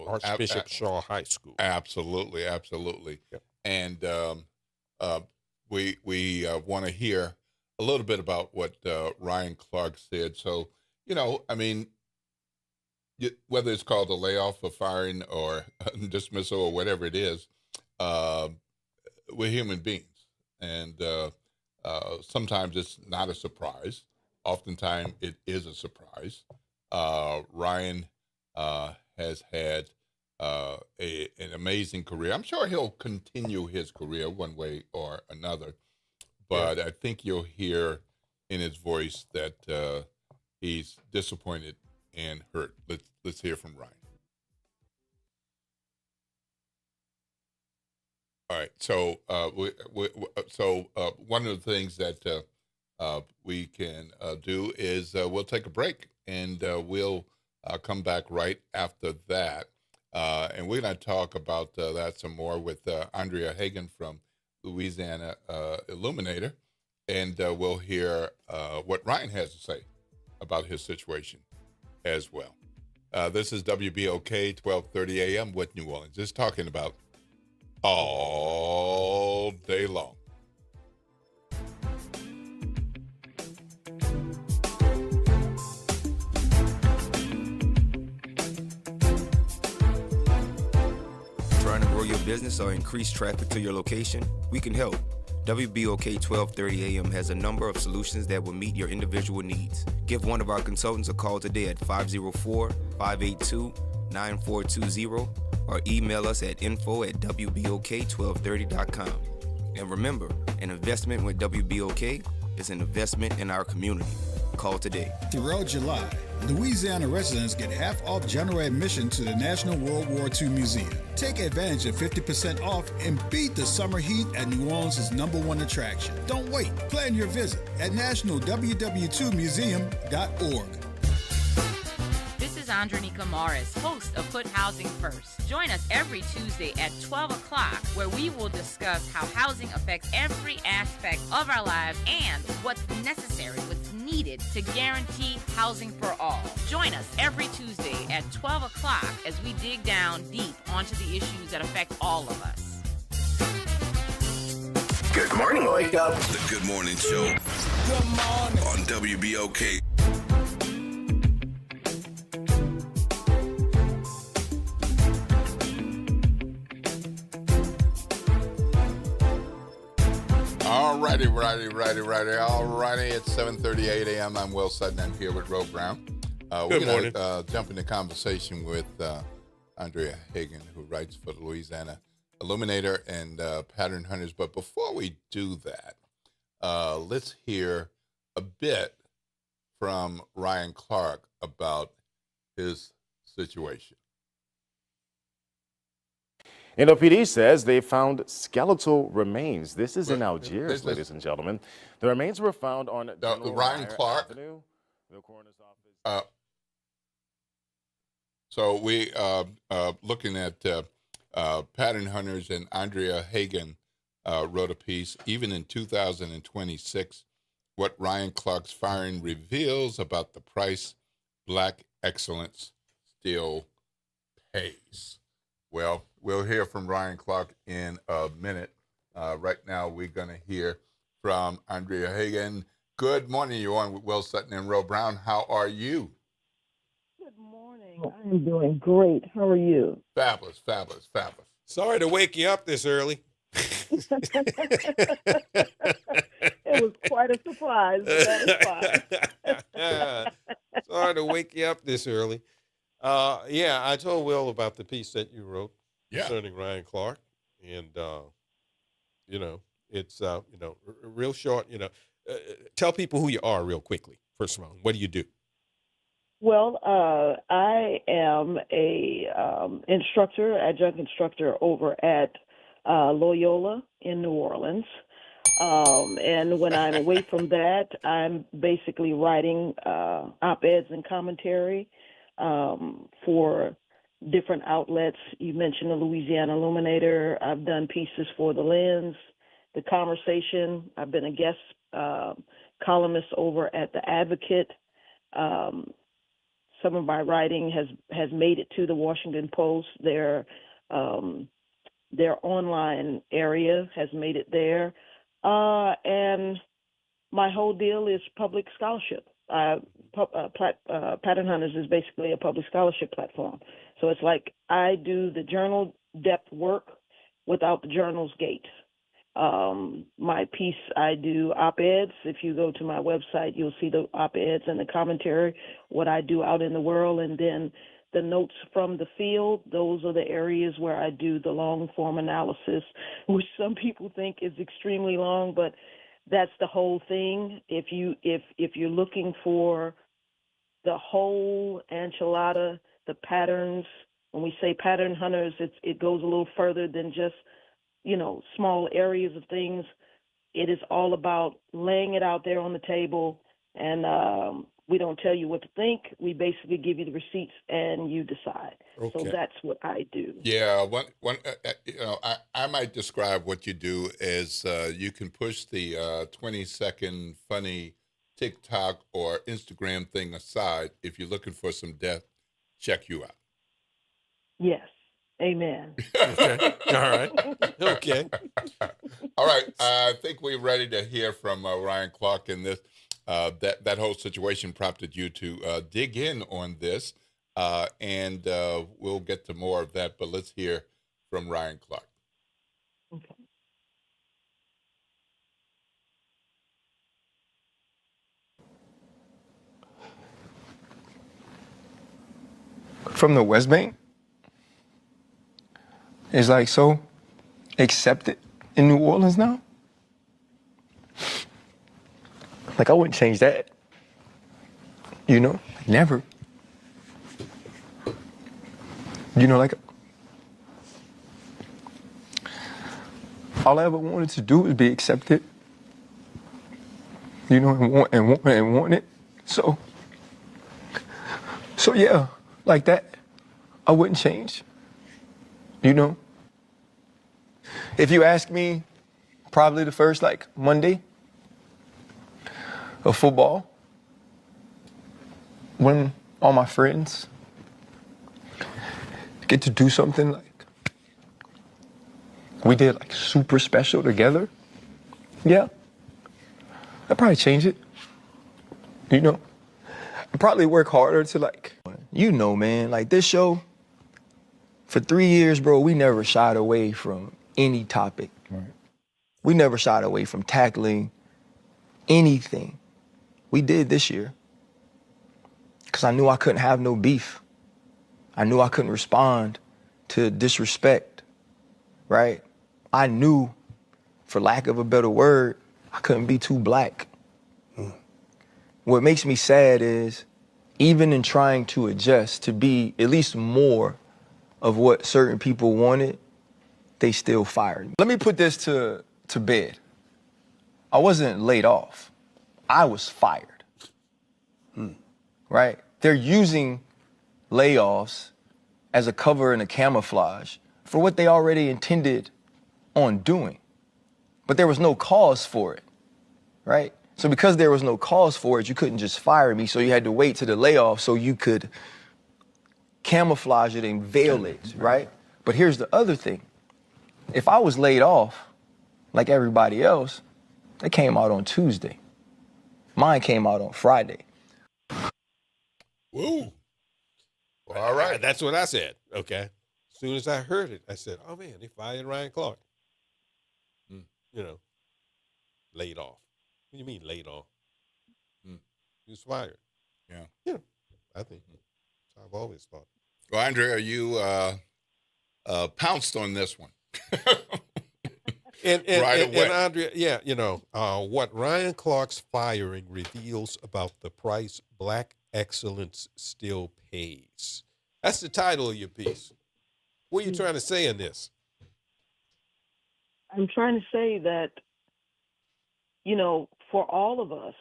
S2: Archbishop Shaw High School.
S1: Absolutely.
S2: Yep.
S1: And we want to hear a little bit about what Ryan Clark said. So, I mean, whether it's called a layoff, a firing, or dismissal, or whatever it is, we're human beings. And sometimes it's not a surprise. Oftentimes it is a surprise. Ryan has had an amazing career. I'm sure he'll continue his career one way or another. But I think you'll hear in his voice that he's disappointed and hurt. Let's hear from Ryan. All right. So one of the things that we can do is we'll take a break, and we'll come back right after that. And we're going to talk about that some more with Andrea Hagan from Louisiana Illuminator, and we'll hear what Ryan has to say about his situation as well. This is WBOK 1230 AM with New Orleans. Just talking about all day long.
S18: Trying to grow your business or increase traffic to your location? We can help. WBOK 1230 AM has a number of solutions that will meet your individual needs. Give one of our consultants a call today at 504-582-9420 or email us at info@wbok1230.com. And remember, an investment with WBOK is an investment in our community. Call today.
S19: Throughout July, Louisiana residents get half off general admission to the National World War II Museum. Take advantage of 50% off and beat the summer heat at New Orleans' #1 attraction. Don't wait. Plan your visit at nationalww2museum.org.
S20: This is Andronica Morris, host of Put Housing First. Join us every Tuesday at 12 o'clock, where we will discuss how housing affects every aspect of our lives and what's necessary, what's needed to guarantee housing for all. Join us every Tuesday at 12 o'clock as we dig down deep onto the issues that affect all of us.
S16: Good morning, wake up. The Good Morning Show. Good morning. On WBOK.
S1: Alrighty. It's 7:38 a.m. I'm Will Sutton. I'm here with Ro Brown.
S2: Good morning.
S1: We're going to jump into conversation with Andrea Hagan, who writes for the Louisiana Illuminator and Pattern Hunters. But before we do that, let's hear a bit from Ryan Clark about his situation.
S21: NOPD says they found skeletal remains. This is in Algiers, ladies and gentlemen. The remains were found on
S1: Ryan Clark
S21: Avenue, the coroner's office.
S1: So we looking at Pattern Hunters, and Andrea Hagan wrote a piece. Even in 2026, what Ryan Clark's firing reveals about the price Black excellence still pays. Well, we'll hear from Ryan Clark in a minute. Right now, we're going to hear from Andrea Hagan. Good morning. You're on with Will Sutton and Ro Brown. How are you?
S22: Good morning. I am doing great. How are you?
S1: Fabulous.
S2: Sorry to wake you up this early.
S22: It was quite a surprise, but that is fine.
S2: Sorry to wake you up this early. I told Will about the piece that you wrote concerning Ryan Clark, and it's real short. Tell people who you are real quickly. First of all, what do you do?
S22: Well, I am a adjunct instructor over at Loyola in New Orleans. And when I'm away from that, I'm basically writing op-eds and commentary for different outlets. You mentioned the Louisiana Illuminator. I've done pieces for The Lens, The Conversation. I've been a guest columnist over at The Advocate. Some of my writing has made it to the Washington Post. Their online area has made it there. And my whole deal is public scholarship. Pattern Hunters is basically a public scholarship platform. So it's like I do the journal depth work without the journal's gate. My piece, I do op-eds. If you go to my website, you'll see the op-eds and the commentary, what I do out in the world, and then the notes from the field. Those are the areas where I do the long-form analysis, which some people think is extremely long, but that's the whole thing. If you're looking for the whole enchilada, the patterns, when we say pattern hunters, it goes a little further than just, small areas of things. It is all about laying it out there on the table, and we don't tell you what to think. We basically give you the receipts, and you decide. Okay. So that's what I do.
S1: Yeah, I might describe what you do as you can push the 20-second funny TikTok or Instagram thing aside. If you're looking for some depth, check you out.
S22: Yes. Amen.
S2: Okay. All right. Okay.
S1: All right. I think we're ready to hear from Ryan Clark in this. That whole situation prompted you to dig in on this, and we'll get to more of that. But let's hear from Ryan Clark.
S22: Okay.
S4: From the West Bank is like so accepted in New Orleans now. Like I wouldn't change that. Never. Like all I ever wanted to do was be accepted. And want it. So yeah, like that, I wouldn't change. If you ask me, probably the first Monday of football, when all my friends get to do something we did super special together, yeah, I'd probably change it. I'd probably work harder to man, this show, for 3 years, bro, we never shied away from any topic. Right. We never shied away from tackling anything. We did this year because I knew I couldn't have no beef. I knew I couldn't respond to disrespect, right? I knew, for lack of a better word, I couldn't be too black. What makes me sad is, even in trying to adjust to be at least more of what certain people wanted, they still fired me. Let me put this to bed. I wasn't laid off. I was fired. Right? They're using layoffs as a cover and a camouflage for what they already intended on doing. But there was no cause for it, right? So because there was no cause for it, you couldn't just fire me, so you had to wait to the layoff so you could camouflage it and veil it, right? But here's the other thing. If I was laid off, like everybody else, it came out on Tuesday. Mine came out on Friday.
S2: Woo. Well, all right. That's what I said, okay? As soon as I heard it, I said, oh, man, they fired Ryan Clark. Laid off. What do you mean laid off? He was fired. Yeah, I think that's how I've always thought.
S1: Well, Andrea, you pounced on this one.
S2: And
S1: right away.
S2: And Andrea, what Ryan Clark's firing reveals about the price Black excellence still pays. That's the title of your piece. What are you trying to say in this?
S22: I'm trying to say that, for all of us,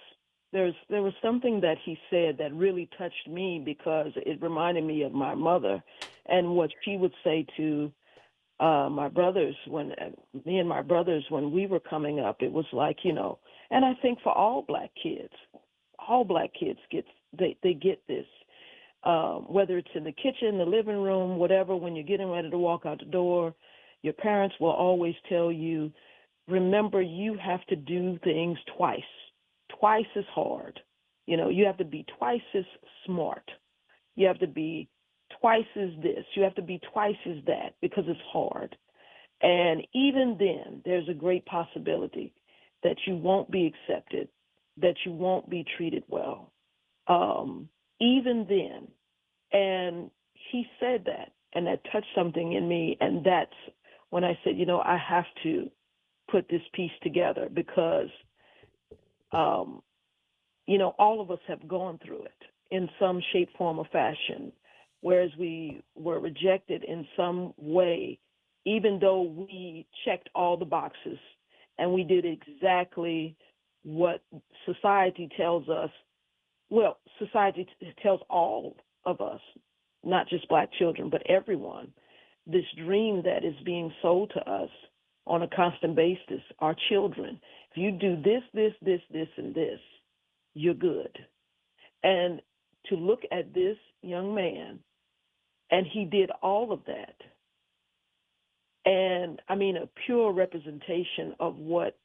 S22: there was something that he said that really touched me because it reminded me of my mother and what she would say to my brothers when me and my brothers when we were coming up. It was like, you know, and I think for all black kids get they get this. Whether it's in the kitchen, the living room, whatever, when you're getting ready to walk out the door, your parents will always tell you, remember, you have to do things twice as hard. You know, you have to be twice as smart. You have to be twice as this. You have to be twice as that because it's hard. And even then, there's a great possibility that you won't be accepted, that you won't be treated well. Even then. And he said that, and that touched something in me. And that's when I said, you know, I have to put this piece together because, you know, all of us have gone through it in some shape, form, or fashion, whereas we were rejected in some way, even though we checked all the boxes and we did exactly what society tells us. Well, society tells all of us, not just black children, but everyone, this dream that is being sold to us on a constant basis, our children. If you do this, and this, you're good. And to look at this young man, and he did all of that. And I mean, a pure representation of what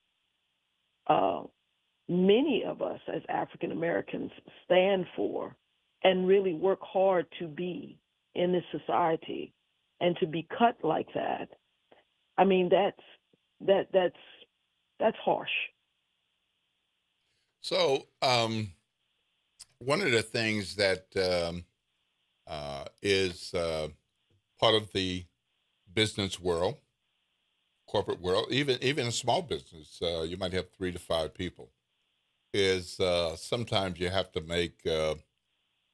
S22: many of us as African Americans stand for and really work hard to be in this society, and to be cut like that. I mean, that's harsh.
S1: So one of the things that is part of the business world, corporate world, even a small business, you might have 3 to 5 people, is sometimes you have to make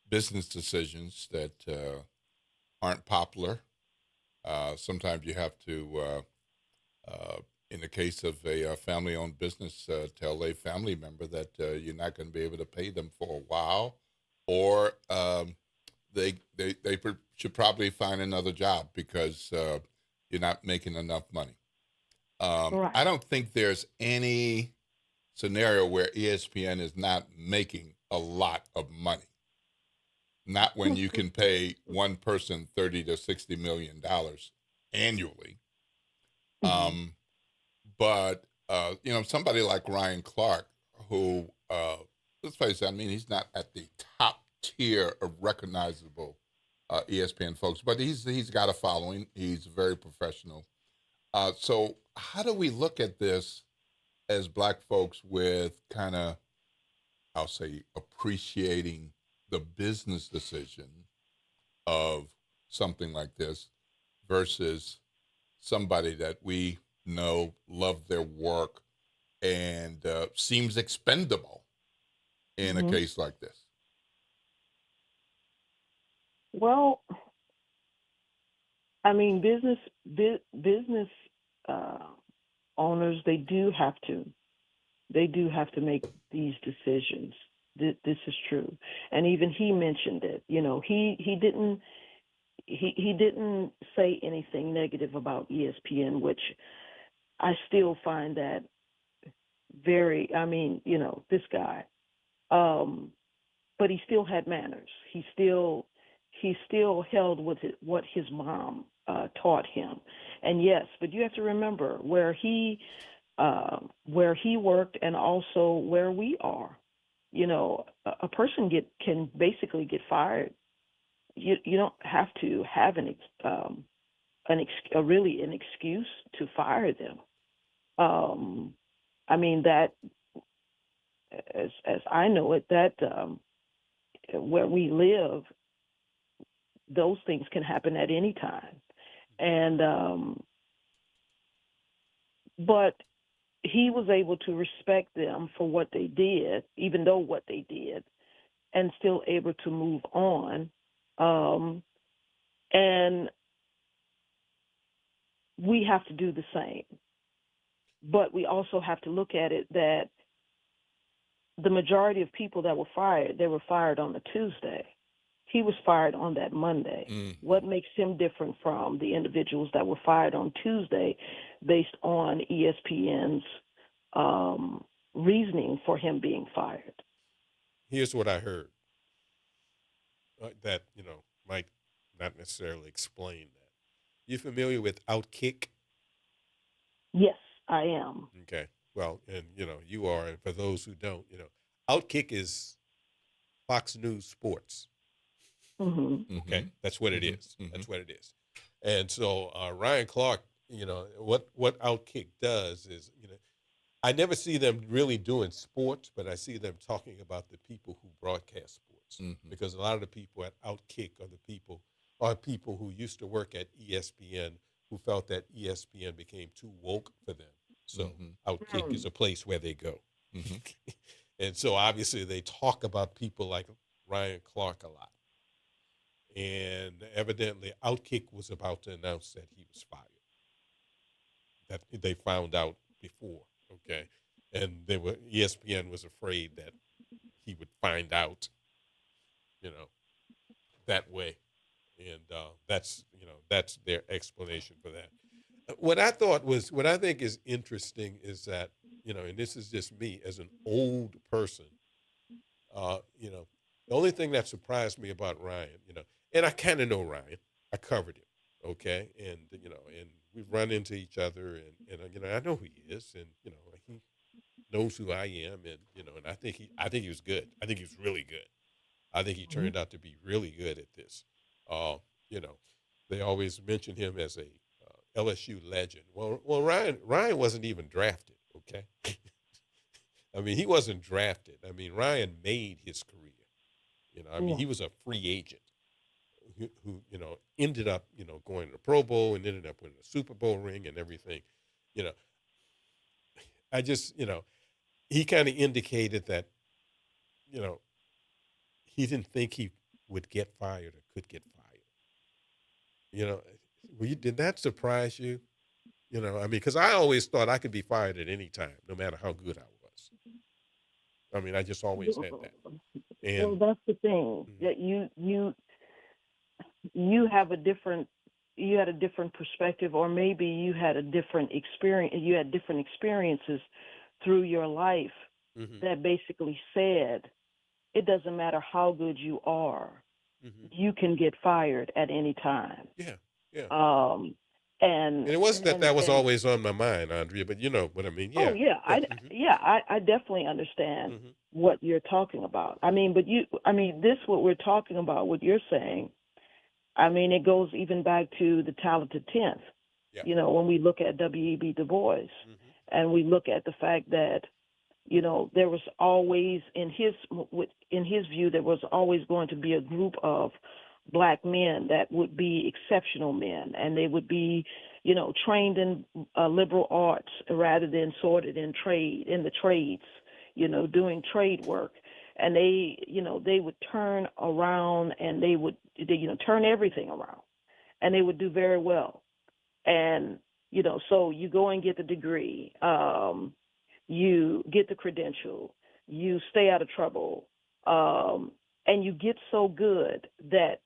S1: business decisions that aren't popular. Sometimes you have to, in the case of a family-owned business, tell a family member that you're not going to be able to pay them for a while, or they should probably find another job because you're not making enough money.
S22: Right.
S1: I don't think there's any scenario where ESPN is not making a lot of money. Not when you can pay one person $30 to $60 million annually. But you know, somebody like Ryan Clark, who let's face it, I mean, he's not at the top tier of recognizable ESPN folks, but he's got a following. He's very professional. So how do we look at this as black folks with kind of, I'll say, appreciating the business decision of something like this versus somebody that we know love their work and seems expendable in a case like this?
S22: Well, I mean, business owners, they do have to make these decisions. This is true, and even he mentioned it. You know, he didn't say anything negative about ESPN, which I still find that very. I mean, you know, this guy, but he still had manners. He still held with what his mom taught him, and yes, but you have to remember where he worked and also where we are. You know, a person can basically get fired. You don't have to have an excuse to fire them. I mean, that as I know it, that where we live, those things can happen at any time, and but he was able to respect them for what they did, even though what they did, and still able to move on. And we have to do the same. But we also have to look at it that the majority of people that were fired, they were fired on the Tuesday. He was fired on that Monday. What makes him different from the individuals that were fired on Tuesday based on ESPN's reasoning for him being fired?
S2: Here's what I heard that, might not necessarily explain that. You familiar with Outkick?
S22: Yes, I am.
S2: Okay. Well, and, you are. And for those who don't, Outkick is Fox News Sports. Okay. That's what it is. That's what it is. And so Ryan Clark, what Outkick does is, I never see them really doing sports, but I see them talking about the people who broadcast sports, because a lot of the people at Outkick are people who used to work at ESPN who felt that ESPN became too woke for them. So Outkick is a place where they go. And so obviously they talk about people like Ryan Clark a lot. And evidently Outkick was about to announce that he was fired. That they found out before. Okay, and ESPN was afraid that he would find out, that way, and that's their explanation for that. What I think is interesting is that, and this is just me as an old person, the only thing that surprised me about Ryan, and I kind of know Ryan, I covered him, okay, and and we run into each other, and I know who he is, and he knows who I am, and and I think he was good. I think he was really good. I think he turned out to be really good at this. They always mention him as a LSU legend. Well, Ryan wasn't even drafted. Okay, I mean, he wasn't drafted. I mean, Ryan made his career. He was a free agent who ended up, going to the Pro Bowl and ended up winning a Super Bowl ring and everything. I just, he kind of indicated that, he didn't think he would get fired or could get fired. Did that surprise you? Because I always thought I could be fired at any time, no matter how good I was. I just always had that. And
S22: that's the thing, that you had a different perspective, or maybe you had a different experience. You had different experiences through your life that basically said, it doesn't matter how good you are, you can get fired at any time.
S2: Yeah.
S22: And
S2: it wasn't that was always on my mind, Andrea, but you know what I mean. Yeah.
S22: Oh yeah, I definitely understand what you're talking about. What we're talking about, what you're saying, it goes even back to the Talented 10th. Yeah. When we look at W.E.B. Du Bois, and we look at the fact that, there was always, in his view, there was always going to be a group of Black men that would be exceptional men, and they would be, trained in liberal arts rather than sorted in the trades, doing trade work. And they would turn around, and they would turn everything around, and they would do very well. And, so you go and get the degree, you get the credential, you stay out of trouble, and you get so good that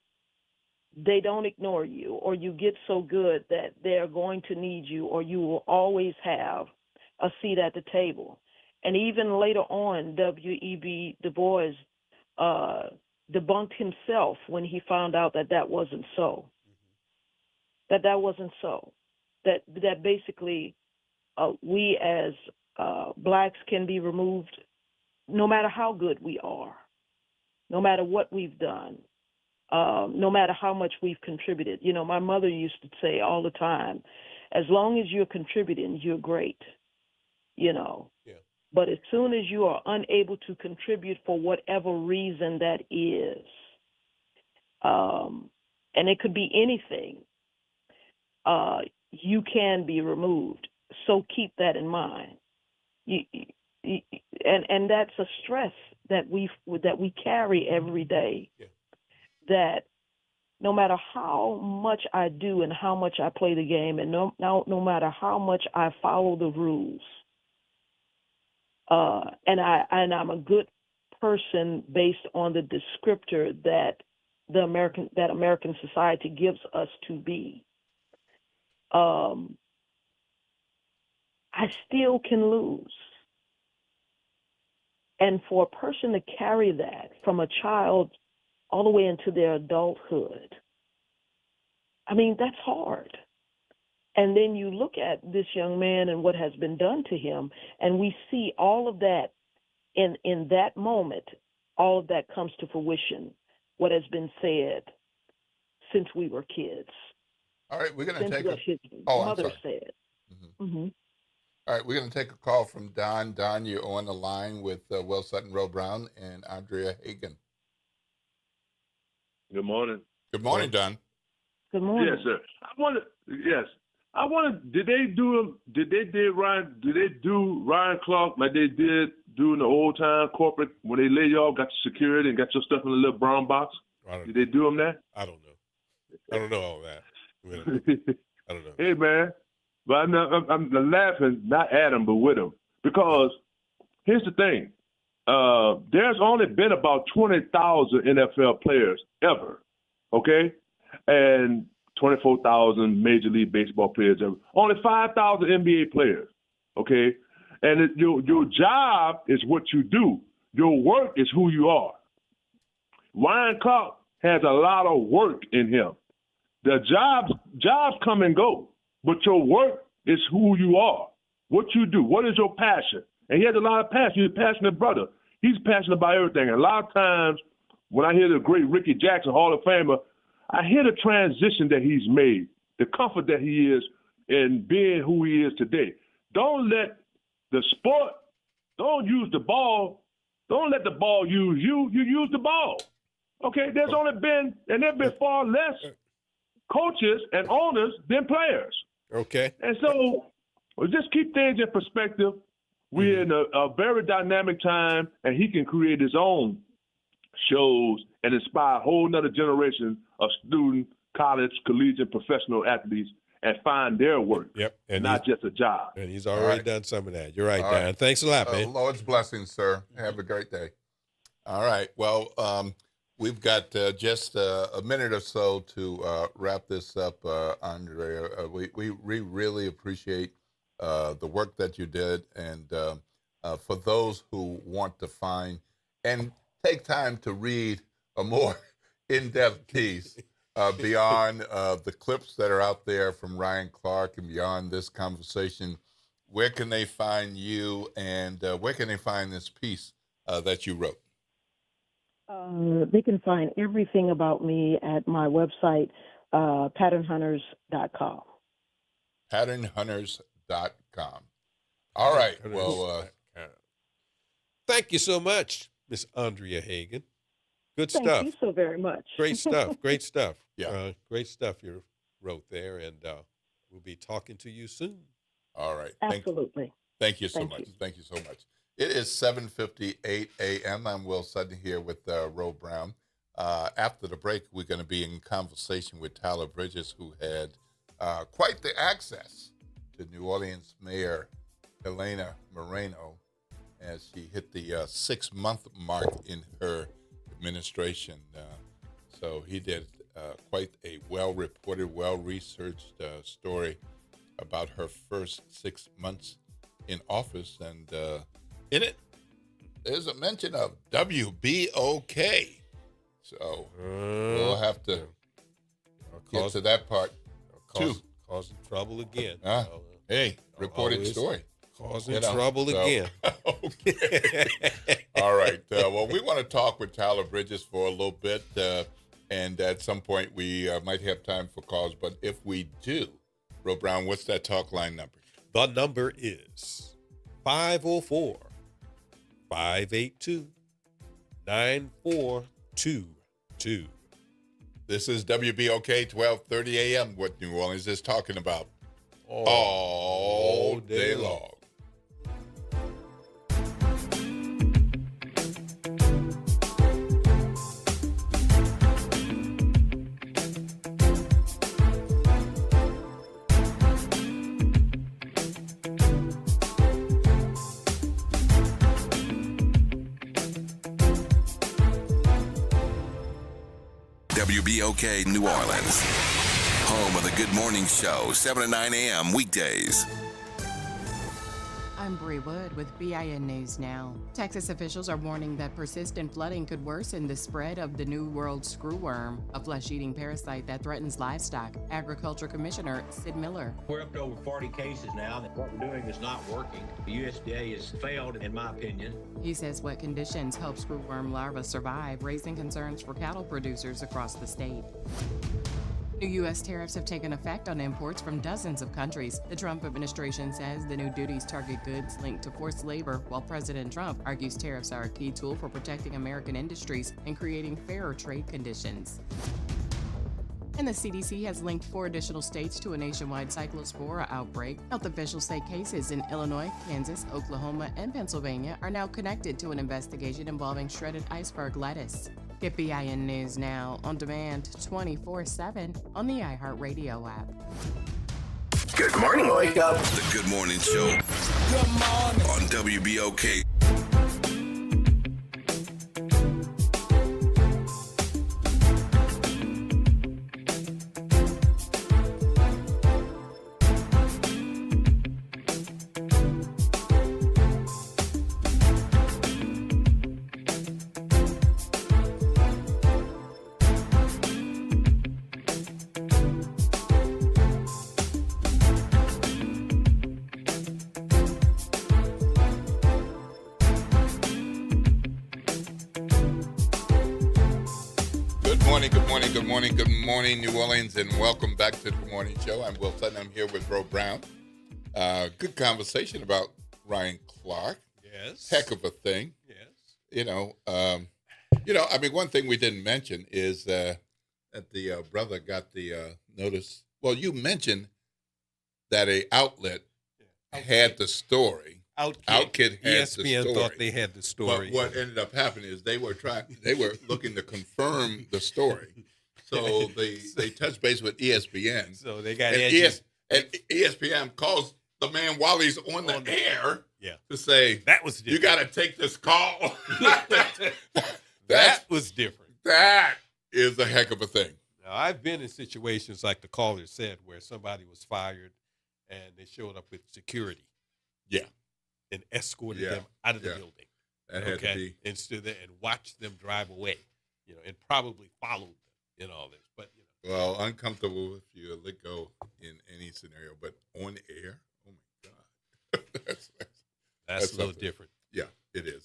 S22: they don't ignore you, or you get so good that they're going to need you, or you will always have a seat at the table. And even later on, W.E.B. Du Bois debunked himself when he found out that wasn't so. That wasn't so. That basically we as Blacks can be removed no matter how good we are, no matter what we've done, no matter how much we've contributed. My mother used to say all the time, as long as you're contributing, you're great. Yeah. But as soon as you are unable to contribute for whatever reason that is, and it could be anything, you can be removed. So keep that in mind. And that's a stress that we carry every day. Yeah. That no matter how much I do and how much I play the game, and no matter how much I follow the rules, And I'm a good person based on the descriptor that American society gives us to be. I still can lose. And for a person to carry that from a child all the way into their adulthood, I mean, that's hard. And then you look at this young man and what has been done to him, and we see all of that in that moment, all of that comes to fruition, what has been said since we were kids.
S1: All right, we're going to take
S22: what his mother said. Mm-hmm.
S1: All right, we're going to take a call from Don. Don, you're on the line with Will Sutton, Roe Brown, and Andrea Hagan.
S5: Good morning.
S1: Good morning, Don.
S22: Good morning.
S5: Yes, sir. I wanted. Did they do Ryan Clark like they did during the old time corporate when they lay you off, got your security and got your stuff in a little brown box? Did they do them that?
S2: I don't know. I don't know all that. I don't know.
S5: Hey, man. But I'm laughing, not at him, but with him. Because here's the thing. There's only been about 20,000 NFL players ever, okay? And 24,000 Major League Baseball players ever. Only 5,000 NBA players, okay? And your job is what you do. Your work is who you are. Ryan Clark has a lot of work in him. The jobs come and go, but your work is who you are, what you do, what is your passion. And he has a lot of passion. He's a passionate brother. He's passionate about everything. And a lot of times when I hear the great Ricky Jackson, Hall of Famer, I hear the transition that he's made, the comfort that he is in being who he is today. Don't let the sport, don't use the ball, don't let the ball use you. You use the ball. Okay, there's only been, and there have been far less coaches and owners than players.
S2: Okay.
S5: And so we'll just keep things in perspective. We're in a very dynamic time, and he can create his own shows and inspire a whole nother generation of student, college, collegiate, professional athletes and find their work.
S2: Yep. And
S5: not just a job.
S2: And he's already done some of that. You're right, Dan. Thanks a lot, man.
S1: Lord's blessings, sir. Have a great day. All right. Well, we've got just a minute or so to wrap this up, Andrea. We really appreciate the work that you did. And for those who want to find and take time to read a more in-depth piece beyond the clips that are out there from Ryan Clark and beyond this conversation, where can they find you and where can they find this piece that you wrote?
S22: They can find everything about me at my website, patternhunters.com.
S1: Patternhunters.com. All right. Well,
S2: thank you so much, Miss Andrea Hagan. Good
S22: Thank
S2: stuff.
S22: you so very much.
S2: Great stuff. Great stuff.
S1: Yeah.
S2: Great stuff you wrote there, and we'll be talking to you soon.
S1: All right.
S22: Absolutely.
S1: Thank you so much. Thank you so much. It is 7:58 a.m. I'm Will Sutton here with Roe Brown. After the break, we're going to be in conversation with Tyler Bridges, who had quite the access to New Orleans Mayor Elena Moreno as she hit the 6-month mark in her administration. So he did quite a well-reported, well-researched story about her first 6 months in office. And in it, there's a mention of WBOK. So we'll have to get to that part too.
S2: Causing trouble again.
S1: Hey, reported story.
S2: Causing trouble again.
S1: Okay. All right. Well, we want to talk with Tyler Bridges for a little bit. And at some point, we might have time for calls. But if we do, Roe Brown, what's that talk line number?
S2: The number is 504-582-9422.
S1: This is WBOK 1230 AM, what New Orleans is talking about all day long.
S16: WBOK New Orleans, home of the Good Morning Show, 7 to 9 a.m. weekdays.
S10: I'm Bree Wood with BIN News Now. Texas officials are warning that persistent flooding could worsen the spread of the New World screwworm, a flesh-eating parasite that threatens livestock. Agriculture Commissioner Sid Miller.
S6: We're up to over 40 cases now. What we're doing is not working. The USDA has failed, in my opinion.
S10: He says wet conditions help screwworm larvae survive, raising concerns for cattle producers across the state. New U.S. tariffs have taken effect on imports from dozens of countries. The Trump administration says the new duties target goods linked to forced labor, while President Trump argues tariffs are a key tool for protecting American industries and creating fairer trade conditions. And the CDC has linked 4 additional states to a nationwide cyclospora outbreak. Health officials say cases in Illinois, Kansas, Oklahoma, and Pennsylvania are now connected to an investigation involving shredded iceberg lettuce. Get BIN News Now on demand 24/7 on the iHeartRadio app.
S16: Good morning, wake up. The Good Morning Show. Good morning. On WBOK.
S1: Good morning, New Orleans, and welcome back to the Good Morning Show. I'm Will Sutton. I'm here with Ro Brown. Good conversation about Ryan Clark.
S2: Yes.
S1: Heck of a thing.
S2: Yes.
S1: I mean, one thing we didn't mention is that the brother got the notice. Well, you mentioned that a outlet had the story. Outkid had
S2: ESPN
S1: the story.
S2: thought they had the story.
S1: But what ended up happening is they were looking to confirm the story. So they touched base with ESPN.
S2: So they got
S1: and ESPN calls the man while he's on the air to say,
S2: that was different.
S1: You got to take this call.
S2: That was different.
S1: That is a heck of a thing.
S2: Now, I've been in situations like the caller said where somebody was fired and they showed up with security.
S1: Yeah.
S2: And escorted them out of the building.
S1: That had to be.
S2: And watched them drive away, and probably followed them in all this. But
S1: well, uncomfortable if you let go in any scenario, but on air, oh my God,
S2: that's a little different.
S1: Yeah, it is.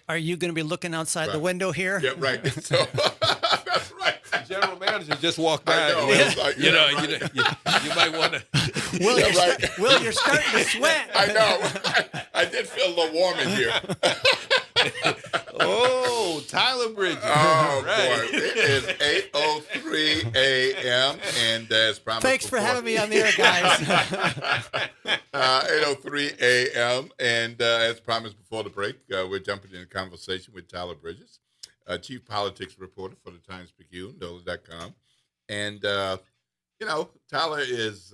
S8: Are you going to be looking outside the window here?
S1: Yeah, right. So that's right.
S2: The general manager just walked by.
S1: I know.
S2: You might want to.
S8: Will, you're starting to sweat.
S1: I know. I did feel a little warm in here.
S2: Oh, Tyler Bridges.
S1: Oh, boy. It is 8:03 a.m. and as promised.
S8: Thanks for having me on the air, guys.
S1: 8:03 a.m. and as promised before the break, we're jumping in a conversation with Tyler Bridges, chief politics reporter for the Times-Picayune, NOLA.com. And, Tyler is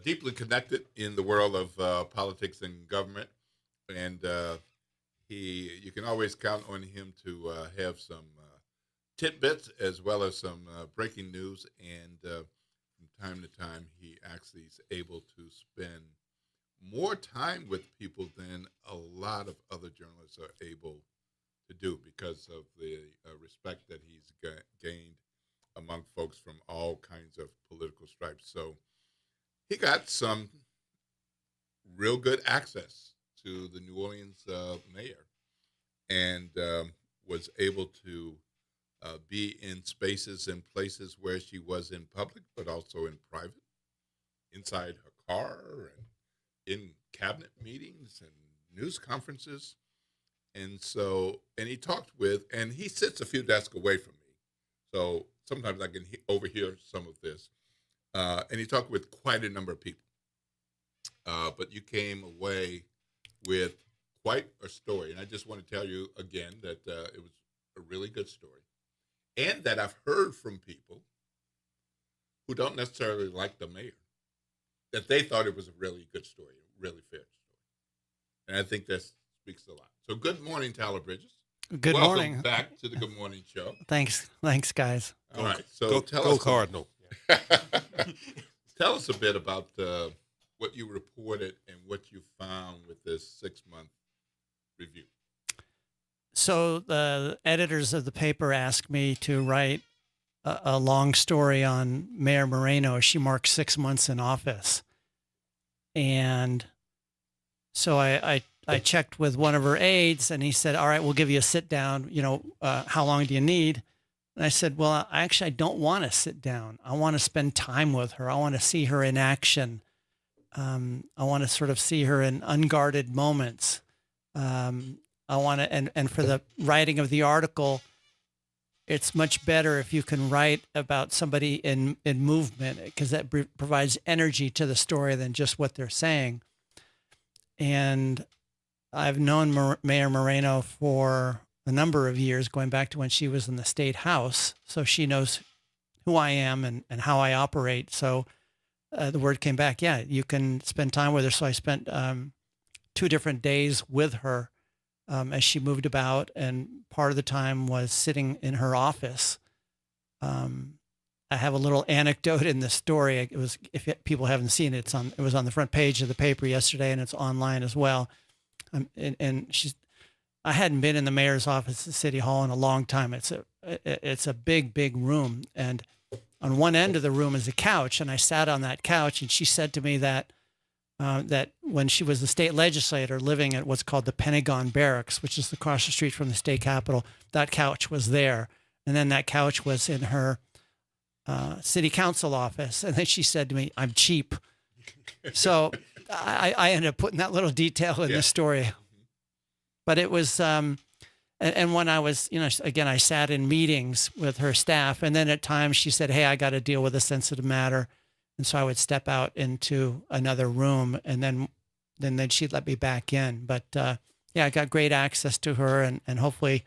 S1: deeply connected in the world of politics and government. And you can always count on him to have some tidbits as well as some breaking news. And from time to time, he actually is able to spend more time with people than a lot of other journalists are able to do because of the respect that he's gained among folks from all kinds of political stripes. So he got some real good access to the New Orleans mayor and was able to be in spaces and places where she was in public, but also in private, inside her car and in cabinet meetings and news conferences. And he talked with, and he sits a few desks away from me. So sometimes I can overhear some of this. And he talked with quite a number of people. But you came away with quite a story. And I just want to tell you again that it was a really good story. And that I've heard from people who don't necessarily like the mayor, that they thought it was a really good story, a really fair story. And I think that speaks a lot. So good morning, Tyler Bridges.
S8: Good
S1: Welcome
S8: morning.
S1: back to the Good Morning Show.
S8: Thanks, guys.
S1: All right, so
S2: Go
S1: tell us
S2: Cardinal.
S1: Tell us a bit about what you reported and what you found with this 6-month review.
S8: So the editors of the paper asked me to write a long story on Mayor Moreno as she marks 6 months in office. And so I checked with one of her aides, and he said, all right, we'll give you a sit down. How long do you need? And I said, well, I don't want to sit down. I want to spend time with her. I want to see her in action. I want to sort of see her in unguarded moments. I want to, and for the writing of the article, it's much better if you can write about somebody in movement, because that provides energy to the story than just what they're saying. And I've known Mayor Moreno for a number of years, going back to when she was in the State House. So she knows who I am and how I operate. So the word came back, yeah, you can spend time with her. So I spent 2 different days with her as she moved about, and part of the time was sitting in her office. I have a little anecdote in the story. It was, if people haven't seen it, it was on the front page of the paper yesterday, and it's online as well. I hadn't been in the mayor's office at City Hall in a long time. It's a big, big room, and on one end of the room is a couch, and I sat on that couch, and she said to me that when she was the state legislator living at what's called the Pentagon Barracks, which is across the street from the state capitol, that couch was there, and then that couch was in her city council office, and then she said to me, "I'm cheap." So I ended up putting that little detail in the story. But it was, and when I was, again, I sat in meetings with her staff, and then at times she said, "Hey, I got to deal with a sensitive matter," and so I would step out into another room, and then she'd let me back in. But I got great access to her, and hopefully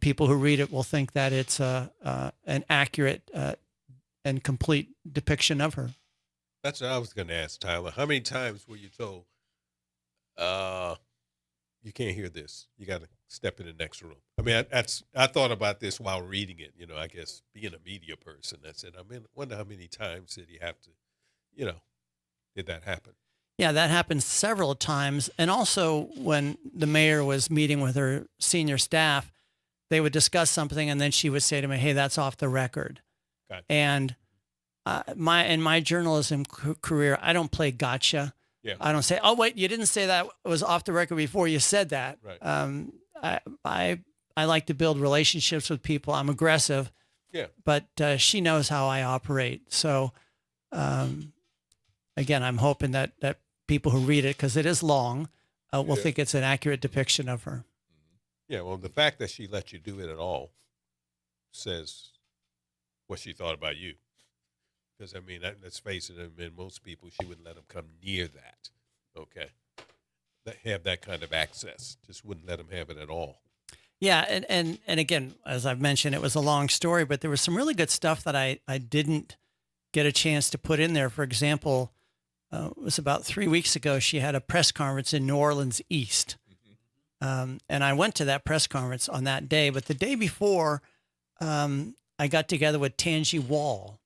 S8: people who read it will think that it's an accurate and complete depiction of her.
S2: That's what I was going to ask, Tyler. How many times were you told, you can't hear this, you got to step in the next room? I mean, I thought about this while reading it, I guess being a media person. I said, I wonder how many times did he have to, did that happen?
S8: Yeah, that happened several times. And also when the mayor was meeting with her senior staff, they would discuss something, and then she would say to me, "Hey, that's off the record." Gotcha. And in my journalism career, I don't play gotcha. Yeah. I don't say, "Oh, wait, you didn't say that was off the record before you said that." Right. I like to build relationships with people. I'm aggressive. Yeah. But she knows how I operate. So, again, I'm hoping that people who read it, because it is long, will think it's an accurate depiction of her.
S2: Yeah, well, the fact that she let you do it at all says what she thought about you. Because, let's face it, most people, she wouldn't let them come near that, okay? That have that kind of access. Just wouldn't let them have it at all. Yeah,
S8: and again, as I've mentioned, it was a long story, but there was some really good stuff that I didn't get a chance to put in there. For example, it was about 3 weeks ago, she had a press conference in New Orleans East. And I went to that press conference on that day, but the day before, I got together with Tangi Wall,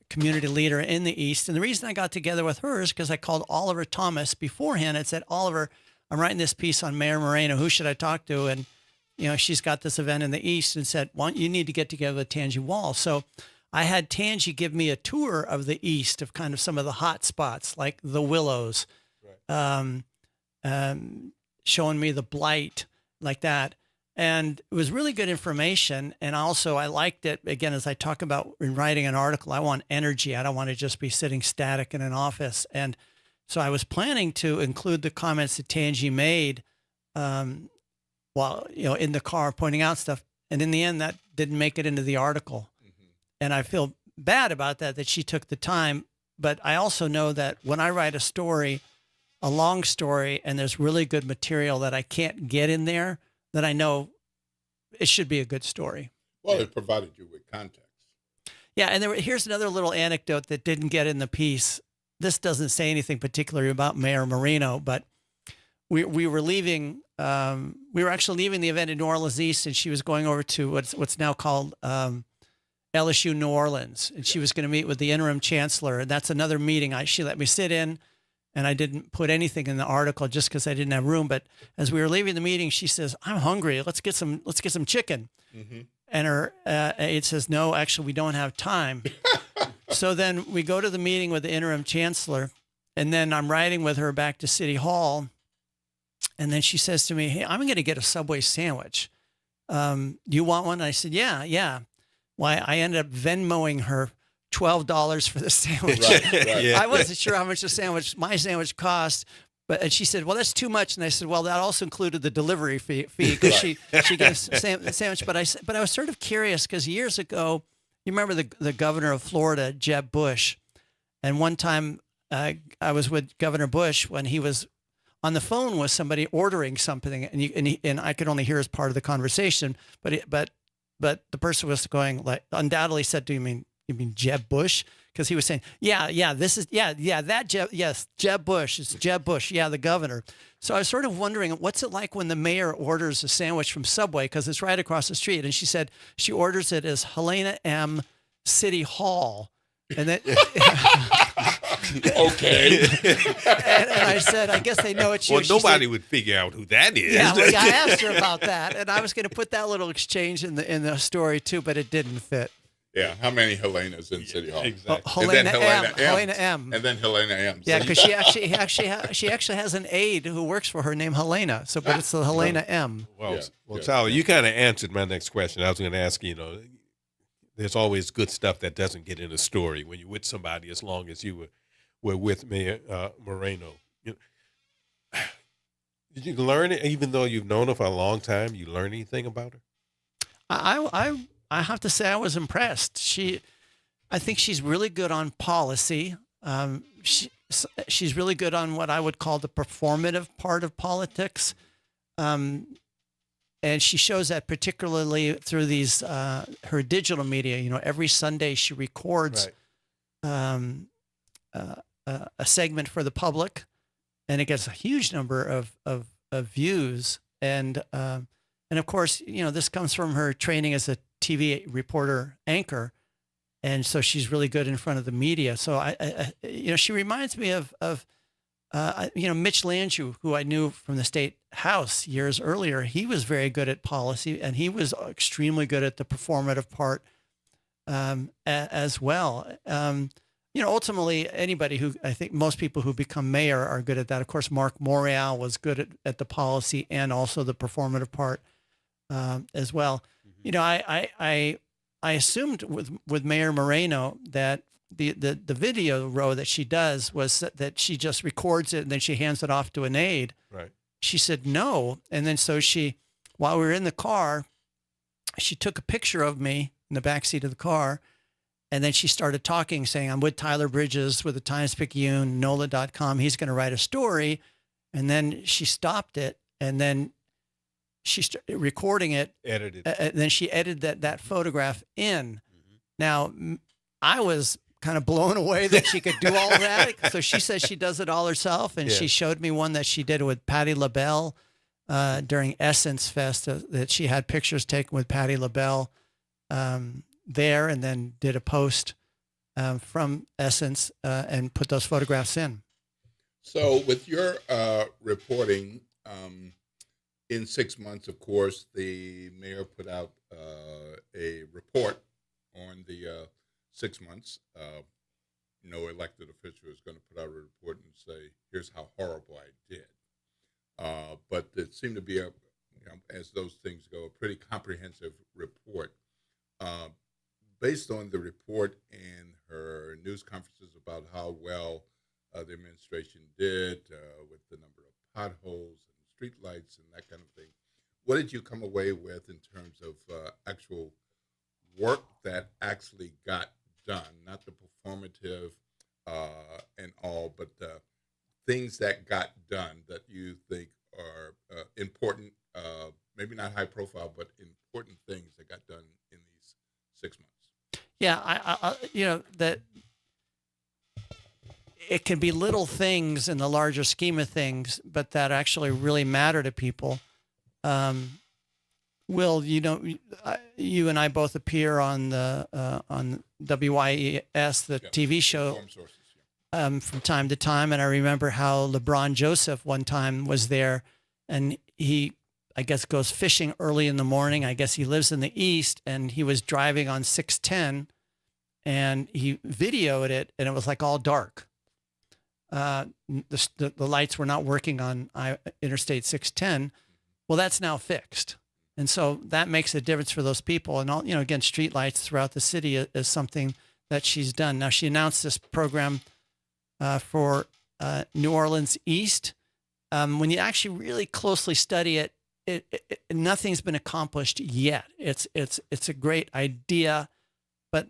S8: community leader in the East. And the reason I got together with her is because I called Oliver Thomas beforehand and said, "Oliver, I'm writing this piece on Mayor Moreno. Who should I talk to?" And, she's got this event in the East, and said, "Well, you need to get together with Tangi Wall." So I had Tangi give me a tour of the East, of kind of some of the hot spots, like the Willows, right. Showing me the Blight, like that. And it was really good information. And also I liked it, again, as I talk about in writing an article, I want energy. I don't want to just be sitting static in an office. And so I was planning to include the comments that Tangi made while, in the car pointing out stuff. And in the end, that didn't make it into the article. Mm-hmm. And I feel bad about that she took the time. But I also know that when I write a story, a long story, and there's really good material that I can't get in there, that I know it should be a good story.
S1: Well, it provided you with context.
S8: Yeah, and here's another little anecdote that didn't get in the piece. This doesn't say anything particularly about Mayor Moreno, but we were leaving. We were actually leaving the event in New Orleans East, and she was going over to what's now called LSU New Orleans, and she was going to meet with the interim chancellor. And that's another meeting she let me sit in, and I didn't put anything in the article just because I didn't have room. But as we were leaving the meeting, she says, "I'm hungry. Let's get some chicken." Mm-hmm. And her aide says, "No, actually, we don't have time." So then we go to the meeting with the interim chancellor, and then I'm riding with her back to City Hall. And then she says to me, "Hey, I'm going to get a Subway sandwich. Do you want one?" And I said, yeah. Why, I ended up Venmoing her $12 for the sandwich. Right. Yeah. I wasn't sure how much my sandwich cost. And she said, "Well, that's too much." And I said, "Well, that also included the delivery fee because she gave the sandwich." But I was sort of curious because years ago, you remember the governor of Florida, Jeb Bush, and one time I was with Governor Bush when he was on the phone with somebody ordering something, and I could only hear as part of the conversation, but the person was going, like, undoubtedly said, "Do you mean Jeb Bush?" Because he was saying, Jeb Bush. It's Jeb Bush. Yeah, the governor. So I was sort of wondering, what's it like when the mayor orders a sandwich from Subway? Because it's right across the street. And she said she orders it as Helena M. City Hall. And then,
S1: okay.
S8: and I said, I guess they know it's you.
S2: Well, nobody would figure out who that is.
S8: Yeah, well, I asked her about that. And I was going to put that little exchange in the story, too, but it didn't fit.
S1: Yeah, how many Helenas in City Hall?
S2: Exactly.
S8: Helena M.
S1: And then Helena M.
S8: Yeah, because she actually has an aide who works for her named Helena. So, but it's the Helena M.
S2: Well, Tyler, you kind of answered my next question. I was going to ask you. There's always good stuff that doesn't get in a story when you're with somebody. As long as you were with Mayor Moreno, did you learn it? Even though you've known her for a long time, you learn anything about her?
S8: I have to say I was impressed. I think she's really good on policy. She's really good on what I would call the performative part of politics. And she shows that particularly through these her digital media. Every Sunday she records a segment for the public, and it gets a huge number of views. And of course, this comes from her training as a TV reporter anchor, and so she's really good in front of the media. So she reminds me of Mitch Landrieu, who I knew from the state house years earlier. He was very good at policy, and he was extremely good at the performative part as well. Ultimately, anybody who, I think most people who become mayor are good at that. Of course, Mark Morial was good at the policy and also the performative part as well. I assumed with Mayor Moreno that the video row that she does was that she just records it and then she hands it off to an aide.
S2: Right.
S8: She said no. And then so while we were in the car, she took a picture of me in the backseat of the car. And then she started talking, saying, "I'm with Tyler Bridges with the Times-Picayune, NOLA.com. He's going to write a story." And then she stopped it. And then she started recording it.
S2: Edited.
S8: Then she edited that photograph in. Mm-hmm. Now, I was kind of blown away that she could do all that. So she says she does it all herself. And she showed me one that she did with Patti LaBelle during Essence Fest, that she had pictures taken with Patti LaBelle there, and then did a post from Essence and put those photographs in.
S1: So with your reporting, in 6 months, of course, the mayor put out a report on the 6 months. No elected official is going to put out a report and say, "Here's how horrible I did." But it seemed to be as those things go, a pretty comprehensive report. Based on the report and her news conferences about how well the administration did with the number of potholes and streetlights and that kind of thing, what did you come away with in terms of actual work that actually got done? Not the performative and all, but things that got done that you think are important, maybe not high profile, but important things that got done in these 6 months.
S8: Yeah, that it can be little things in the larger scheme of things, but that actually really matter to people. Will, you and I both appear on the on WYES, the TV show, from time to time, and I remember how LeBron Joseph one time was there, and he, I guess, goes fishing early in the morning. I guess he lives in the East, and he was driving on 610, and he videoed it, and it was like all dark. The lights were not working on Interstate 610. Well, that's now fixed. And so that makes a difference for those people. And all, again, street lights throughout the city is something that she's done. Now, she announced this program for New Orleans East. When you actually really closely study it, nothing's been accomplished yet. It's a great idea, but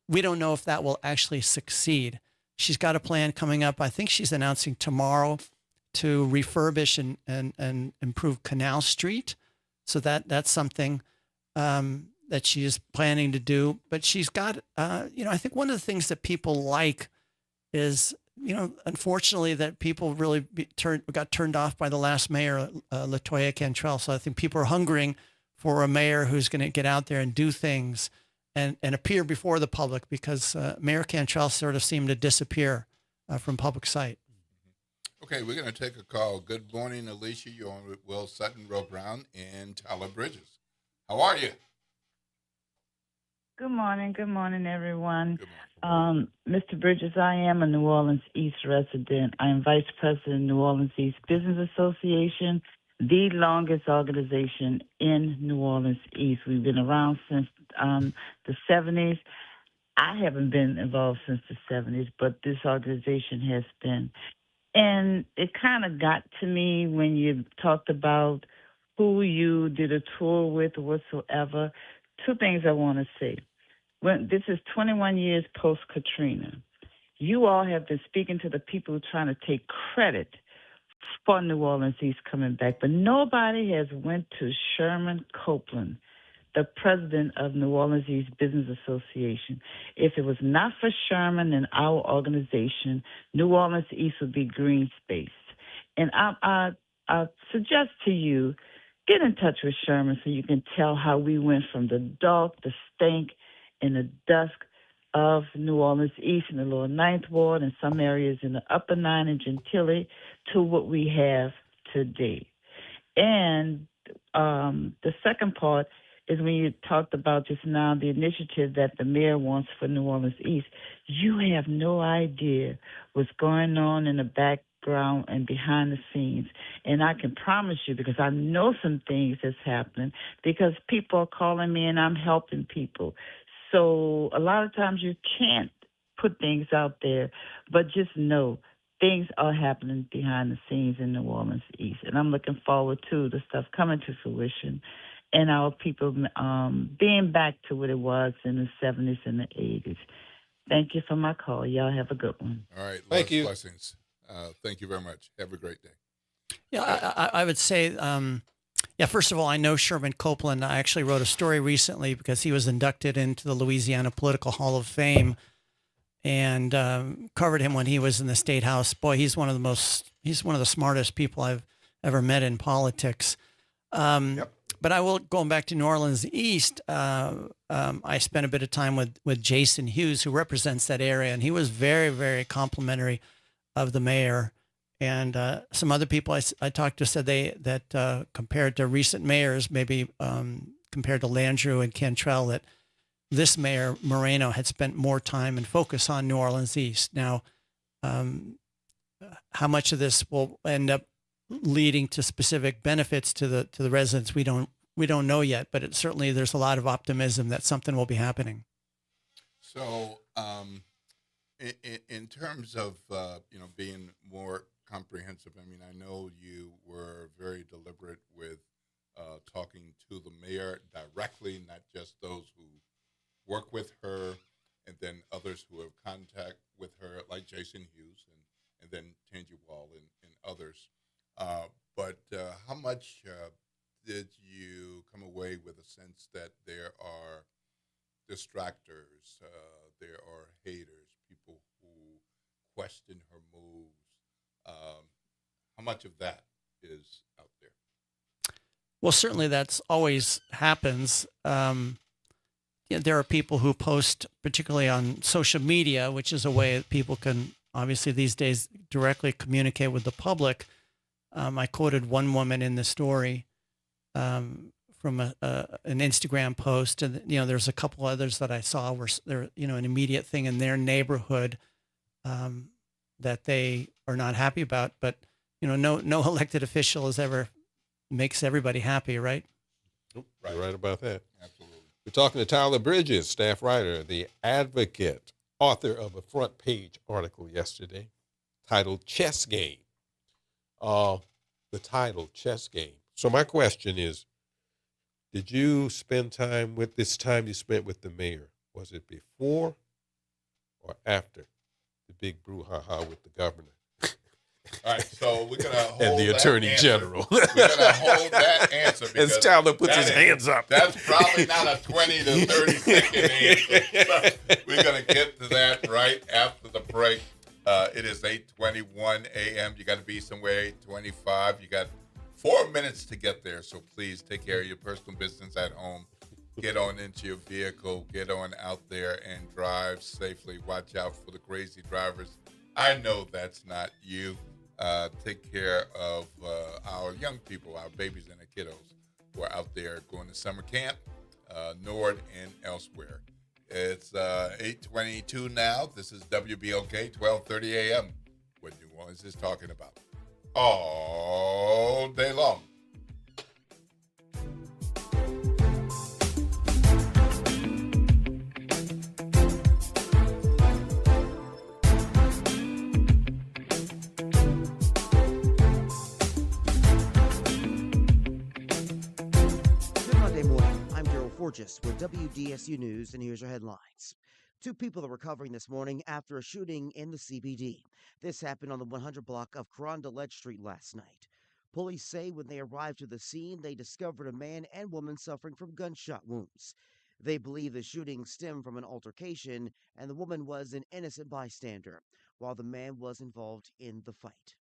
S8: we don't know if that will actually succeed. She's got a plan coming up. I think she's announcing tomorrow to refurbish and improve Canal Street. So that's something that she is planning to do. But she's got, I think one of the things that people like is, unfortunately, that people really got turned off by the last mayor, LaToya Cantrell. So I think people are hungering for a mayor who's going to get out there and do things and appear before the public, because Mayor Cantrell sort of seemed to disappear from public sight.
S1: Okay, we're going to take a call. Good morning, Alicia. You're on with Will Sutton, Roe Brown, and Tyler Bridges. How are you?
S9: Good morning, everyone. Mr. Bridges, I am a New Orleans East resident. I am Vice President of New Orleans East Business Association, the longest organization in New Orleans East. We've been around since the 70s. I haven't been involved since the 70s, but this organization has been. And it kind of got to me when you talked about who you did a tour with or whatsoever. Two things I want to say. This is 21 years post-Katrina. You all have been speaking to the people who are trying to take credit for New Orleans East coming back, but nobody has went to Sherman Copeland, the president of New Orleans East Business Association. If it was not for Sherman and our organization, New Orleans East would be green space. And I suggest to you, get in touch with Sherman so you can tell how we went from the dark, the stank, and the dusk of New Orleans East in the lower Ninth Ward and some areas in the upper 9 and Gentilly to what we have today. And the second part is when you talked about just now the initiative that the mayor wants for New Orleans East. You have no idea what's going on in the background and behind the scenes. And I can promise you, because I know some things that's happening, because people are calling me and I'm helping people. So a lot of times you can't put things out there, but just know things are happening behind the scenes in New Orleans East. And I'm looking forward to the stuff coming to fruition and our people being back to what it was in the 70s and the 80s. Thank you for my call. Y'all have a good one.
S1: All right.
S2: Thank you.
S1: Blessings. Thank you very much. Have a great day.
S8: Yeah, I would say, first of all, I know Sherman Copeland. I actually wrote a story recently because he was inducted into the Louisiana Political Hall of Fame, and covered him when he was in the State House. Boy, he's one of the smartest people I've ever met in politics. But I will, going back to New Orleans East, I spent a bit of time with Jason Hughes, who represents that area, and he was very, very complimentary of the mayor. And some other people I talked to said that compared to recent mayors, maybe compared to Landrieu and Cantrell, that this mayor, Moreno, had spent more time and focus on New Orleans East. Now, how much of this will end up leading to specific benefits to the residents, we don't know yet, but there's a lot of optimism that something will be happening.
S1: So, in terms of being more comprehensive, I mean, I know you were very deliberate with talking to the mayor directly, not just those who work with her, and then others who have contact with her, like Jason Hughes and then Tangi Wall and others. But how much did you come away with a sense that there are distractors, there are haters, people who question her moves. How much of that is out there?
S8: Well, certainly that's always happens. There are people who post, particularly on social media, which is a way that people can obviously these days directly communicate with the public. I quoted one woman in the story from an Instagram post, and there's a couple others that I saw where they're an immediate thing in their neighborhood that they are not happy about. But no elected official makes everybody happy, right?
S2: Nope, right. You're right about that.
S1: Absolutely.
S2: We're talking to Tyler Bridges, staff writer, the Advocate, author of a front page article yesterday titled Chess Game. The title, Chess Game. So my question is, did you spend time with this time you spent with the mayor? Was it before or after the big brouhaha with the governor?
S1: All right, so we're going to hold
S2: and the Attorney General.
S1: We're going to hold that answer.
S2: As Tyler puts his hands up.
S1: That's probably not a 20 to 30 second answer. But we're going to get to that right after the break. It is 8:21 a.m. You got to be somewhere 8:25. You got 4 minutes to get there, so please take care of your personal business at home. Get on into your vehicle. Get on out there and drive safely. Watch out for the crazy drivers. I know that's not you. Take care of our young people, our babies and our kiddos who are out there going to summer camp, Nord and elsewhere. It's 8:22 now. This is WBOK, 12:30 a.m. What New Orleans is talking about all day long.
S3: Forges with WDSU News, and here's your headlines. 2 people are recovering this morning after a shooting in the CBD. This happened on the 100 block of Carondelet Street last night. Police say when they arrived to the scene, they discovered a man and woman suffering from gunshot wounds. They believe the shooting stemmed from an altercation, and the woman was an innocent bystander, while the man was involved in the fight.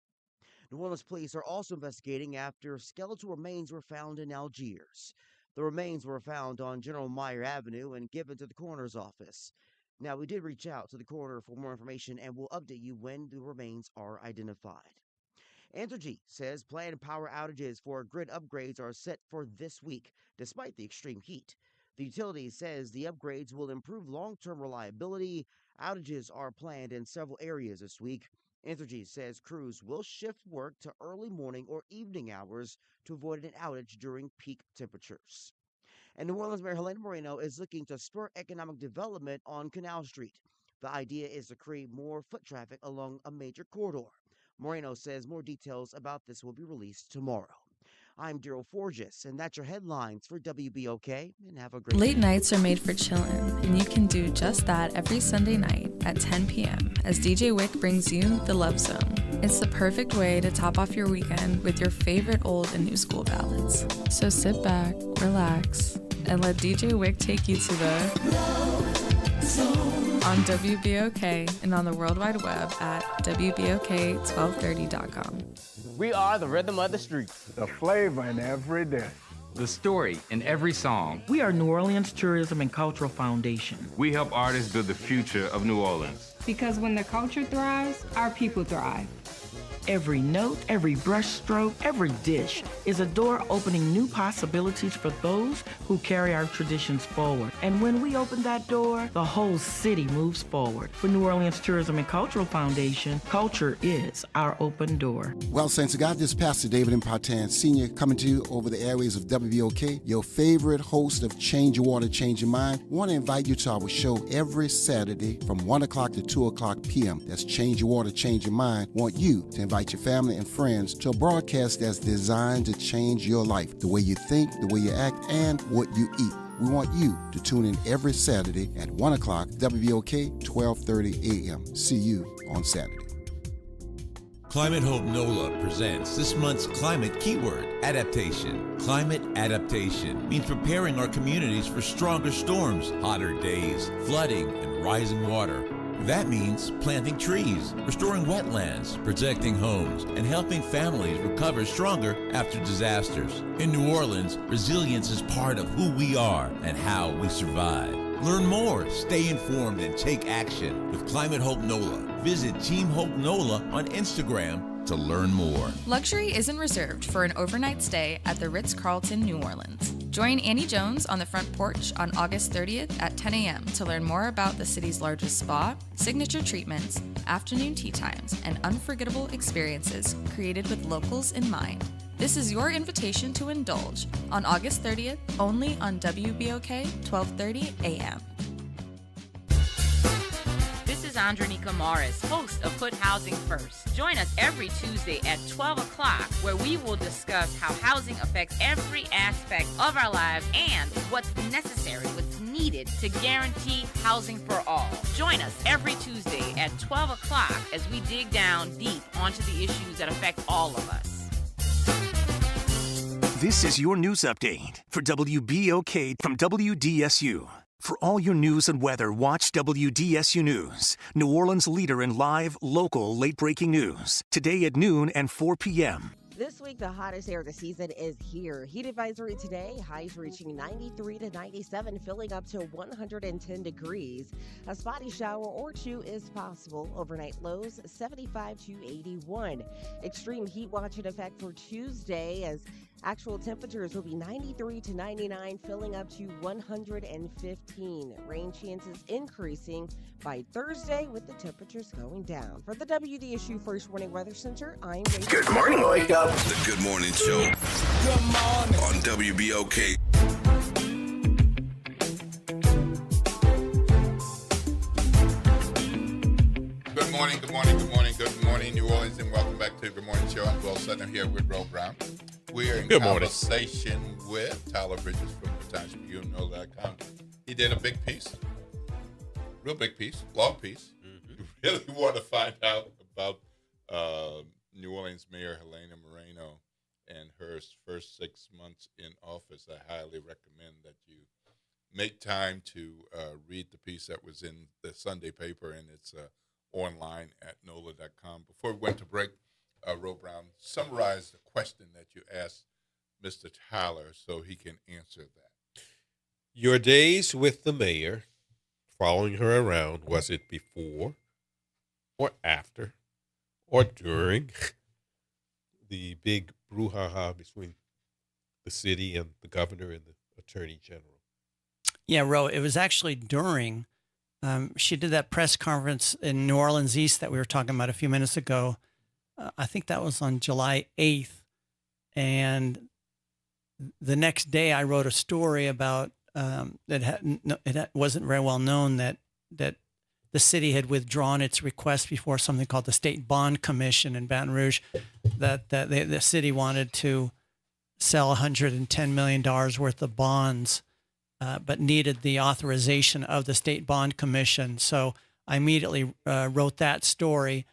S3: New Orleans police are also investigating after skeletal remains were found in Algiers. The remains were found on General Meyer Avenue and given to the coroner's office. Now, we did reach out to the coroner for more information and will update you when the remains are identified. Entergy says planned power outages for grid upgrades are set for this week, despite the extreme heat. The utility says the upgrades will improve long-term reliability. Outages are planned in several areas this week. Entergy says crews will shift work to early morning or evening hours to avoid an outage during peak temperatures. And New Orleans Mayor Helena Moreno is looking to spur economic development on Canal Street. The idea is to create more foot traffic along a major corridor. Moreno says more details about this will be released tomorrow. I'm Daryl Forges, and that's your headlines for WBOK, and have a great
S11: Late
S3: day.
S11: nights are made for chillin', and you can do just that every Sunday night at 10 p.m. as DJ Wick brings you The Love Zone. It's the perfect way to top off your weekend with your favorite old and new school ballads. So sit back, relax, and let DJ Wick take you to the Love Zone on WBOK and on the World Wide Web at WBOK1230.com.
S14: We are the rhythm of the streets.
S23: The flavor in every dish.
S24: The story in every song.
S10: We are New Orleans Tourism and Cultural Foundation.
S24: We help artists build the future of New Orleans.
S25: Because when the culture thrives, our people thrive.
S10: Every note, every brushstroke, every dish is a door opening new possibilities for those who carry our traditions forward. And when we open that door, the whole city moves forward. For New Orleans Tourism and Cultural Foundation, culture is our open door.
S26: Well, Saints of God, this is Pastor David Impartan Sr. coming to you over the airways of WBOK, your favorite host of Change Your Water, Change Your Mind. I want to invite you to our show every Saturday from 1 o'clock to 2 o'clock p.m. That's Change Your Water, Change Your Mind. I want you to invite your family and friends to a broadcast that's designed to change your life, the way you think, the way you act, and what you eat. We want you to tune in every Saturday at 1 o'clock, WBOK, 12:30 a.m. See you on Saturday.
S27: Climate Hope NOLA presents this month's climate keyword, adaptation. Climate adaptation means preparing our communities for stronger storms, hotter days, flooding, and rising water. That means planting trees, restoring wetlands, protecting homes, and helping families recover stronger after disasters. In New Orleans, resilience is part of who we are and how we survive. Learn more, stay informed, and take action with Climate Hope NOLA. Visit Team Hope NOLA on Instagram to learn more.
S11: Luxury isn't reserved for an overnight stay at the Ritz-Carlton, New Orleans. Join Annie Jones on the front porch on August 30th at 10 a.m. to learn more about the city's largest spa, signature treatments, afternoon tea times, and unforgettable experiences created with locals in mind. This is your invitation to indulge on August 30th, only on WBOK 1230 a.m.
S20: This is Andronica Morris, host of Put Housing First. Join us every Tuesday at 12 o'clock, where we will discuss how housing affects every aspect of our lives and what's necessary, what's needed to guarantee housing for all. Join us every Tuesday at 12 o'clock as we dig down deep onto the issues that affect all of us.
S7: This is your news update for WBOK from WDSU. For all your news and weather, watch WDSU News, New Orleans' leader in live, local, late-breaking news. Today at noon and 4 p.m.
S12: This week, the hottest air of the season is here. Heat advisory today, highs reaching 93 to 97, filling up to 110 degrees. A spotty shower or two is possible. Overnight lows 75 to 81. Extreme heat watch in effect for Tuesday as actual temperatures will be 93 to 99, filling up to 115. Rain chances increasing by Thursday with the temperatures going down. For the WDSU First Warning Weather Center, I'm Rachel.
S16: Good morning, Wake Up. The Good Morning Show. Good morning. On WBOK.
S1: Good morning, good morning, good morning, good morning, New Orleans, and welcome back to the Good Morning Show. I'm Will Sutton here with Ro Brown. We are in conversation with Tyler Bridges from TimesTribune.com. He did a big piece, real big piece, long piece. Mm-hmm. You really want to find out about New Orleans Mayor Helena Moreno and her first 6 months in office. I highly recommend that you make time to read the piece that was in the Sunday paper, and it's online at NOLA.com. Before we went to break, Ro Brown, summarize the question that you asked Mr. Tyler so he can answer that.
S2: Your days with the mayor, following her around, was it before or after or during the big brouhaha between the city and the governor and the attorney general?
S8: Yeah, Ro, it was actually during. She did that press conference in New Orleans East that we were talking about a few minutes ago. I think that was on July 8th. And the next day I wrote a story about it wasn't very well known that the city had withdrawn its request before something called the State Bond Commission in Baton Rouge, that the city wanted to sell $110 million worth of bonds, but needed the authorization of the State Bond Commission. So I immediately wrote that story.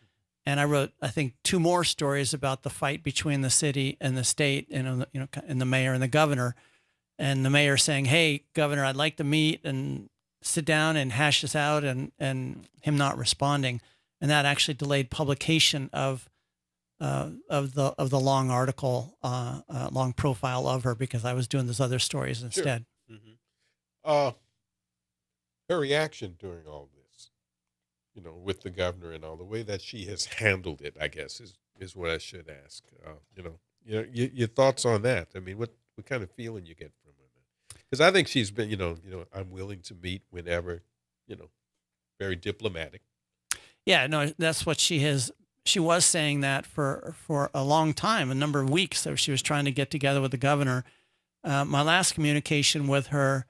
S8: And I wrote, I think, 2 more stories about the fight between the city and the state, and the mayor and the governor. And the mayor saying, "Hey, governor, I'd like to meet and sit down and hash this out," and him not responding. And that actually delayed publication of the long article, long profile of her, because I was doing those other stories instead.
S2: Sure. Mm-hmm. Her reaction during all this, with the governor and all, the way that she has handled it, I guess, is what I should ask. Your thoughts on that? I mean, what kind of feeling you get from her? Because I think she's been, I'm willing to meet whenever, very diplomatic.
S8: Yeah, no, that's what she has. She was saying that for a long time, a number of weeks. So she was trying to get together with the governor. My last communication with her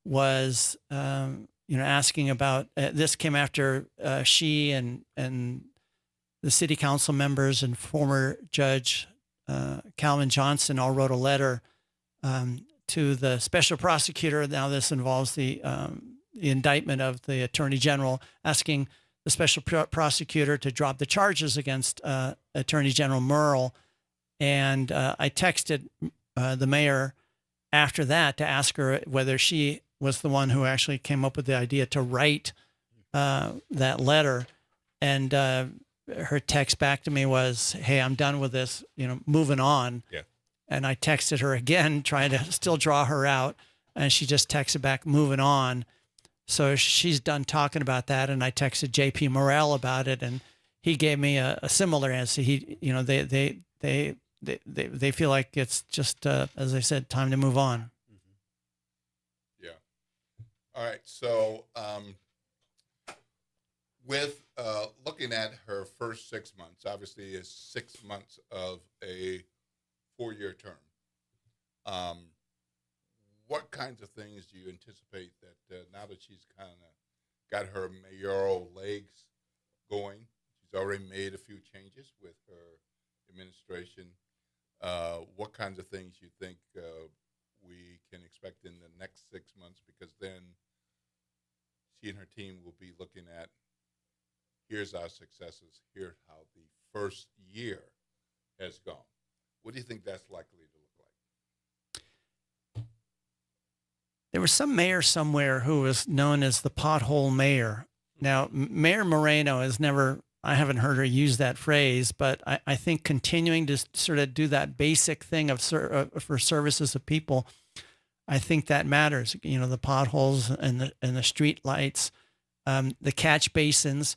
S8: was, asking about, this came after she and the city council members and former Judge Calvin Johnson all wrote a letter to the special prosecutor. Now this involves the indictment of the attorney general, asking the special prosecutor to drop the charges against Attorney General Murrell. And I texted the mayor after that to ask her whether she was the one who actually came up with the idea to write that letter, and her text back to me was, "Hey, I'm done with this. Moving on."
S2: Yeah.
S8: And I texted her again, trying to still draw her out, and she just texted back, "Moving on." So she's done talking about that, and I texted JP Morrell about it, and he gave me a similar answer. They feel like it's just, as I said, time to move on.
S1: Yeah. All right. So with looking at her first 6 months, obviously it's 6 months of a 4-year term. What kinds of things do you anticipate that now that she's kind of got her mayoral legs going, she's already made a few changes with her administration, what kinds of things you think we can expect in the next 6 months? Because then she and her team will be looking at, here's our successes, here's how the first year has gone. What do you think that's likely to look like?
S8: There was some mayor somewhere who was known as the pothole mayor. Now, Mayor Moreno has never, I haven't heard her use that phrase, but I think continuing to sort of do that basic thing for services of people, I think that matters. The potholes and the street lights, the catch basins.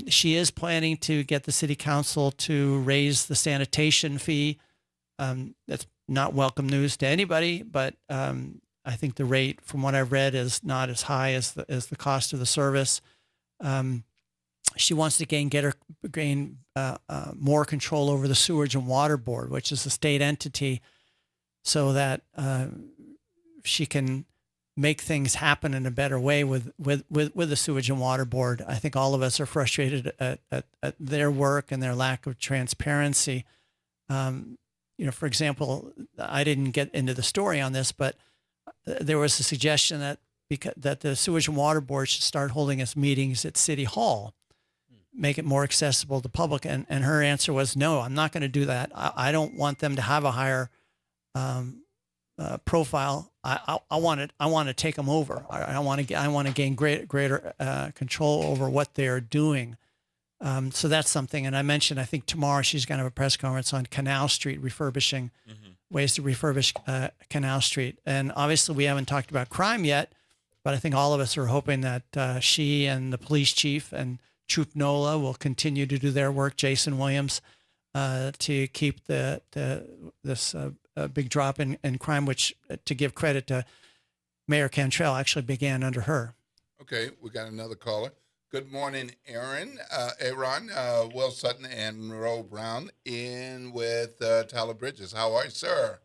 S8: She is planning to get the city council to raise the sanitation fee. That's not welcome news to anybody, but I think the rate, from what I've read, is not as high as the cost of the service. She wants to gain more control over the Sewage and Water Board, which is a state entity, so that she can make things happen in a better way with the Sewage and Water Board. I think all of us are frustrated at their work and their lack of transparency. For example, I didn't get into the story on this, but there was a suggestion that the Sewage and Water Board should start holding its meetings at City Hall, make it more accessible to the public. And her answer was, no, I'm not going to do that. I don't want them to have a higher profile. I want to take them over. I want to gain greater control over what they're doing. So that's something. And I mentioned, I think tomorrow she's going to have a press conference on Canal Street refurbishing, ways to refurbish Canal Street. And obviously we haven't talked about crime yet, but I think all of us are hoping that she and the police chief and Troop NOLA will continue to do their work, Jason Williams, to keep this big drop in crime, which, to give credit to Mayor Cantrell, actually began under her.
S1: Okay, we got another caller. Good morning, Aaron. Will Sutton and Monroe Brown in with Tyler Bridges. How are you, sir?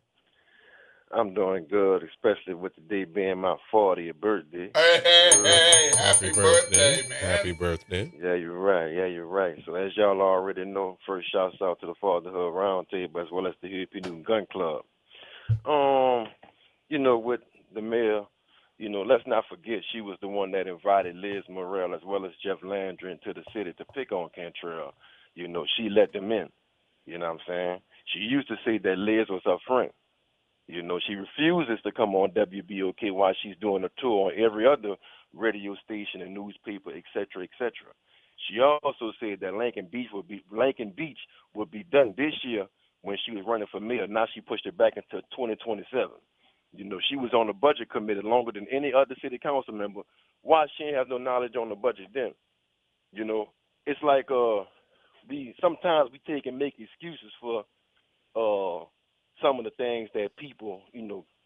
S4: I'm doing good, especially with the day being my 40th birthday.
S1: Hey, happy birthday, man.
S2: Happy birthday.
S4: Yeah, you're right. So as y'all already know, first shouts out to the Fatherhood Roundtable as well as the Huey Newton Gun Club. With the mayor, let's not forget she was the one that invited Liz Morrell as well as Jeff Landry into the city to pick on Cantrell. She let them in. You know what I'm saying? She used to say that Liz was her friend. She refuses to come on WBOK while she's doing a tour on every other radio station and newspaper, et cetera, et cetera. She also said that Lincoln Beach would be done this year when she was running for mayor. Now she pushed it back into 2027. She was on the budget committee longer than any other city council member. Why she ain't have no knowledge on the budget then? It's like sometimes we take and make excuses for some of the things that people,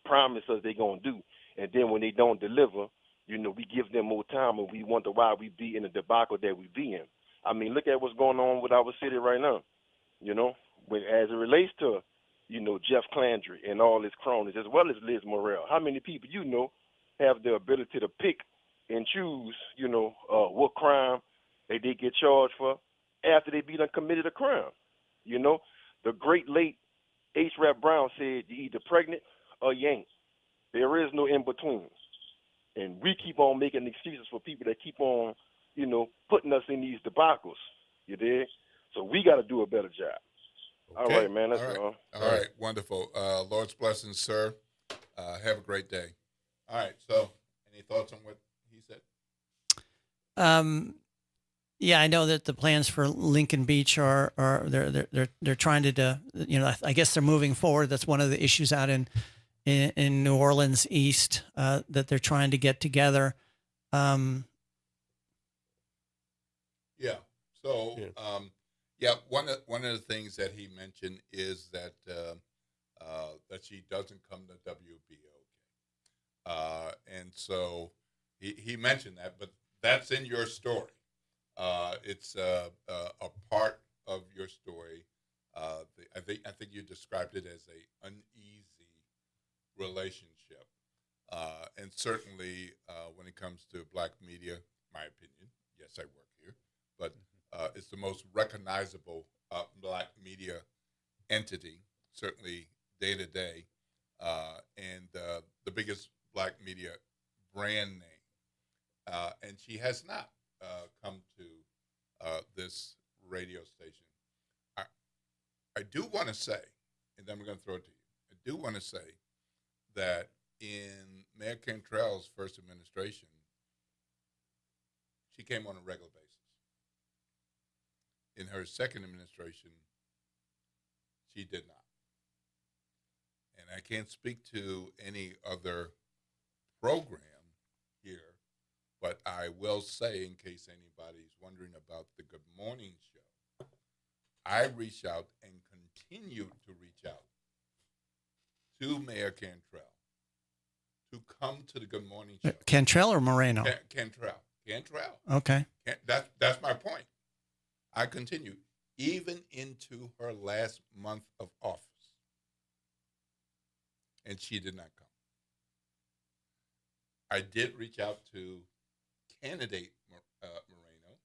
S4: promise us they're going to do. And then when they don't deliver, we give them more time and we wonder why we be in the debacle that we be in. I mean, look at what's going on with our city right now, as it relates to, Jeff Landry and all his cronies, as well as Liz Morrell. How many people have the ability to pick and choose, what crime they get charged for after they be done committed a crime? The great late H. Rap Brown said, you either pregnant or you ain't. There is no in-between. And we keep on making excuses for people that keep on, putting us in these debacles. You dig? So we got to do a better job. Okay. All right, man. That's all.
S1: All right. Wonderful. Lord's blessings, sir. Have a great day. All right. So any thoughts on what he said?
S8: Yeah, I know that the plans for Lincoln Beach are they're trying to I guess they're moving forward. That's one of the issues out in New Orleans East that they're trying to get together.
S1: Yeah. So one of the things that he mentioned is that that she doesn't come to WBOK, and so he mentioned that, but that's in your story. It's a part of your story. I think you described it as a uneasy relationship, and certainly when it comes to black media, my opinion. Yes, I work here, but it's the most recognizable black media entity, certainly day to day, and the biggest black media brand name, and she has not come to this radio station. I do want to say, and then we're going to throw it to you. I do want to say that in Mayor Cantrell's first administration, she came on a regular basis. In her second administration, she did not. And I can't speak to any other program here, but I will say, in case anybody's wondering about the Good Morning Show, I reached out and continue to reach out to Mayor Cantrell to come to the Good Morning Show.
S8: Cantrell or Moreno?
S1: Cantrell.
S8: Okay.
S1: That's my point. I continued even into her last month of office, and she did not come. I did reach out to candidate Moreno,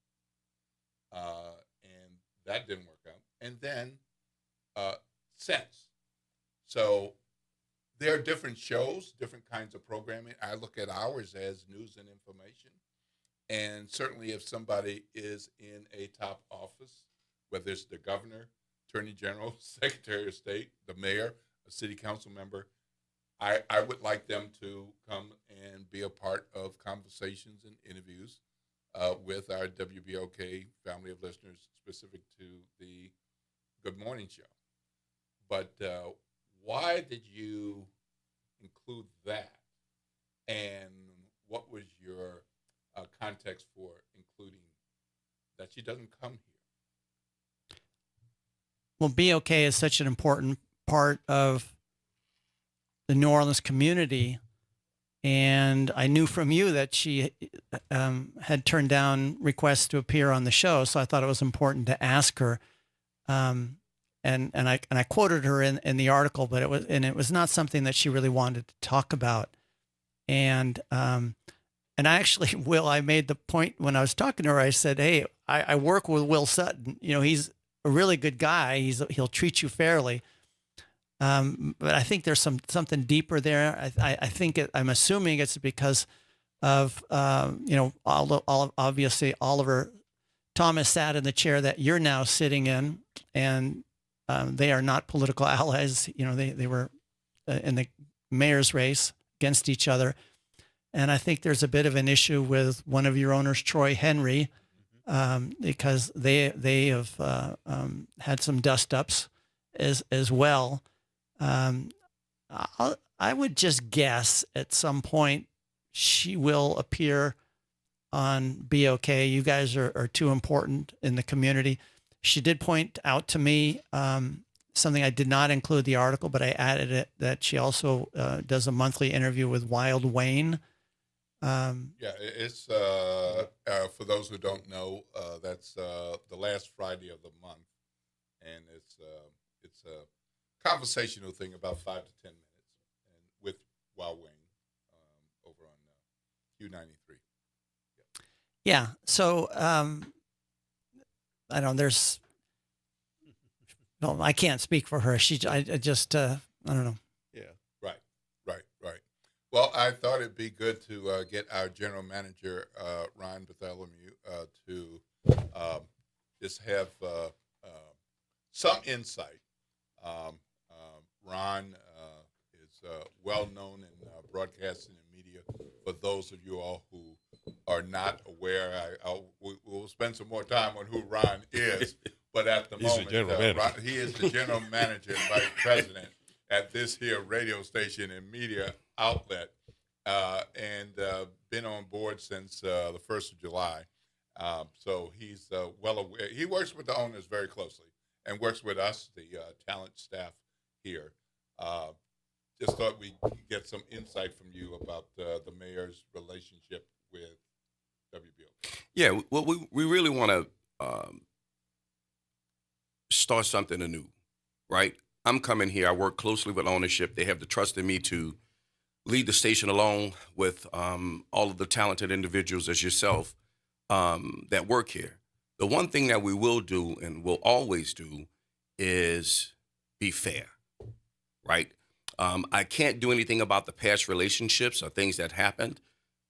S1: and that didn't work out. And then Sense. So there are different shows, different kinds of programming. I look at ours as news and information. And certainly if somebody is in a top office, whether it's the governor, attorney general, secretary of state, the mayor, a city council member, I would like them to come and be a part of conversations and interviews with our WBOK family of listeners specific to the Good Morning Show. But why did you include that? And what was your context for including that she doesn't come here?
S8: Well, BOK is such an important part of the New Orleans community, and I knew from you that she had turned down requests to appear on the show, so I thought it was important to ask her. And I quoted her in the article, but it was not something that she really wanted to talk about. And I actually, Will, I made the point when I was talking to her, I said, hey, I work with Will Sutton. You know, he's a really good guy. He'll treat you fairly. But I think there's something deeper there. I'm assuming it's because of, obviously Oliver Thomas sat in the chair that you're now sitting in, and they are not political allies. You know, they were in the mayor's race against each other. And I think there's a bit of an issue with one of your owners, Troy Henry, because they have had some dust-ups as well. I would just guess at some point she will appear on BOK. You guys are too important in the community. She did point out to me something I did not include the article, but I added it, that she also does a monthly interview with Wild Wayne.
S1: It's for those who don't know, that's the last Friday of the month, and it's a conversational thing about 5 to 10 minutes, and with Wild Wayne over on Q93.
S8: Yeah. So I don't. There's. No, I can't speak for her. I just. I don't know.
S1: Yeah. Right. Well, I thought it'd be good to get our general manager, Ron Bartholomew, to just have some insight. Ron is well known in broadcasting and media. For those of you all who are not aware, we'll spend some more time on who Ron is. But at the
S2: He's the
S1: moment,
S2: general manager.
S1: Ron, he is the general manager and vice president at this here radio station and media outlet, and been on board since the 1st of July. So he's well aware. He works with the owners very closely and works with us, the talent staff here. Just thought we'd get some insight from you about the mayor's relationship with WBO.
S5: Yeah, well, we really want to start something anew, right? I'm coming here. I work closely with ownership. They have the trust in me to lead the station along with all of the talented individuals as yourself that work here. The one thing that we will do and will always do is be fair, right? I can't do anything about the past relationships or things that happened.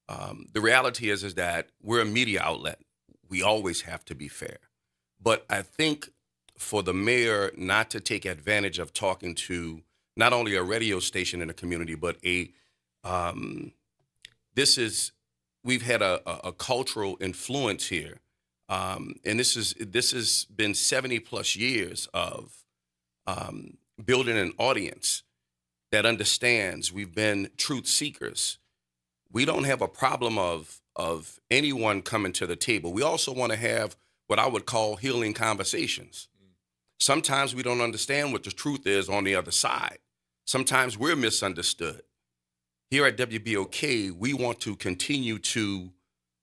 S5: The reality is that we're a media outlet. We always have to be fair. But I think for the mayor not to take advantage of talking to not only a radio station in the community, but we've had a cultural influence here. And this has been 70 plus years of building an audience that understands. We've been truth seekers. We don't have a problem of anyone coming to the table. We also want to have what I would call healing conversations. Sometimes we don't understand what the truth is on the other side. Sometimes we're misunderstood. Here at WBOK, we want to continue to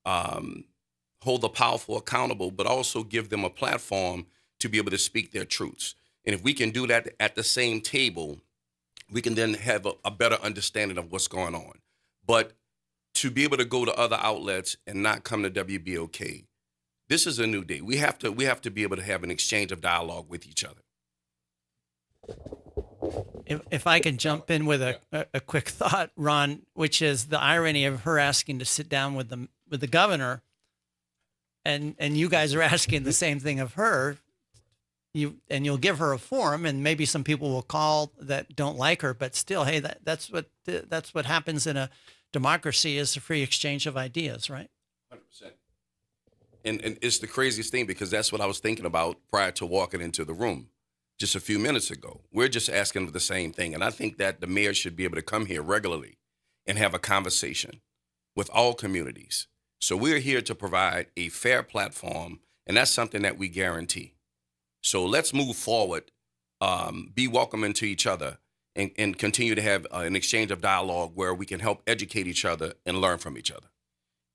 S5: hold the powerful accountable, but also give them a platform to be able to speak their truths. And if we can do that at the same table, we can then have a better understanding of what's going on. But to be able to go to other outlets and not come to WBOK, this is a new day. We have to be able to have an exchange of dialogue with each other.
S8: If I can jump in with a quick thought, Ron, which is the irony of her asking to sit down with the governor, and you guys are asking the same thing of her. You'll give her a forum, and maybe some people will call that don't like her, but still, hey, that's what happens in a democracy, is a free exchange of ideas, right?
S5: 100%. And it's the craziest thing, because that's what I was thinking about prior to walking into the room just a few minutes ago. We're just asking for the same thing. And I think that the mayor should be able to come here regularly and have a conversation with all communities. So we're here to provide a fair platform, and that's something that we guarantee. So let's move forward, be welcoming to each other, and continue to have an exchange of dialogue where we can help educate each other and learn from each other.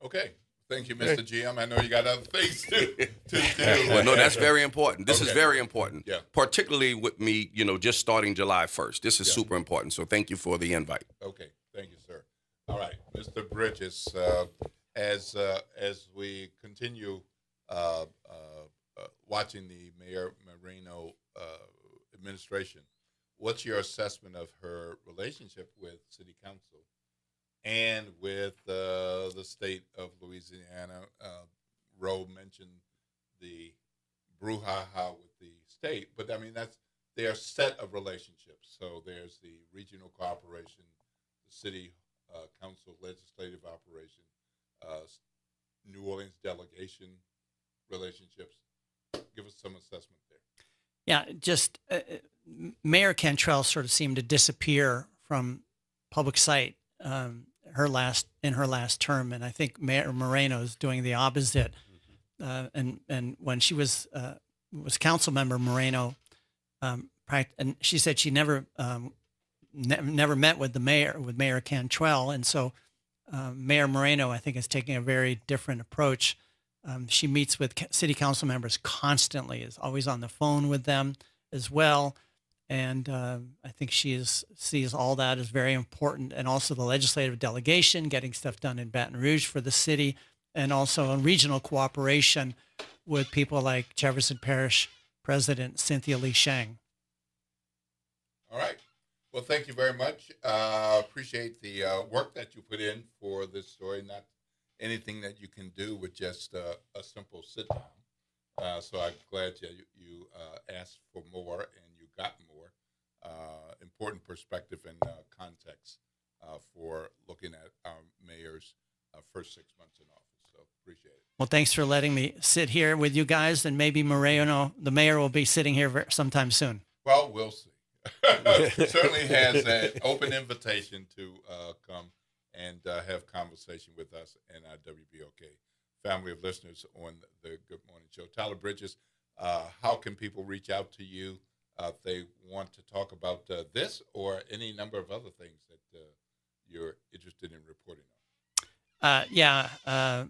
S1: Okay. Thank you, Mr. GM. I know you got other things to do.
S5: Well, no, that's very important. This is
S1: Okay.
S5: very important,
S1: Yeah.
S5: particularly with me, just starting July 1st. This is super important. So thank you for the invite.
S1: Okay, thank you, sir. All right, Mr. Bridges, as we continue watching the Mayor Moreno administration, what's your assessment of her relationship with City Council and with the state of Louisiana? Roe mentioned the brouhaha with the state, but I mean, that's their set of relationships. So there's the regional cooperation, the city council legislative operation, New Orleans delegation relationships. Give us some assessment there.
S8: Yeah, just Mayor Cantrell sort of seemed to disappear from public sight in her last term, and I think Mayor Moreno is doing the opposite. And when she was council member Moreno, and she said she never met with Mayor Cantrell, and so Mayor Moreno, I think, is taking a very different approach. She meets with city council members constantly, is always on the phone with them as well. And I think she sees all that as very important. And also the legislative delegation, getting stuff done in Baton Rouge for the city, and also in regional cooperation with people like Jefferson Parish President Cynthia Lee Shang.
S1: All right. Well, thank you very much. Appreciate the work that you put in for this story. Not anything that you can do with just a simple sit down. So I'm glad you asked for more and you got more. Important perspective and context for looking at our mayor's first 6 months in office. So appreciate it.
S8: Well, thanks for letting me sit here with you guys, and maybe Moreno, the mayor, will be sitting here sometime soon.
S1: Well, we'll see. Certainly has an open invitation to come and have conversation with us and our WBOK family of listeners on the Good Morning Show. Tyler Bridges, how can people reach out to you if they want to talk about this or any number of other things that you're interested in reporting on?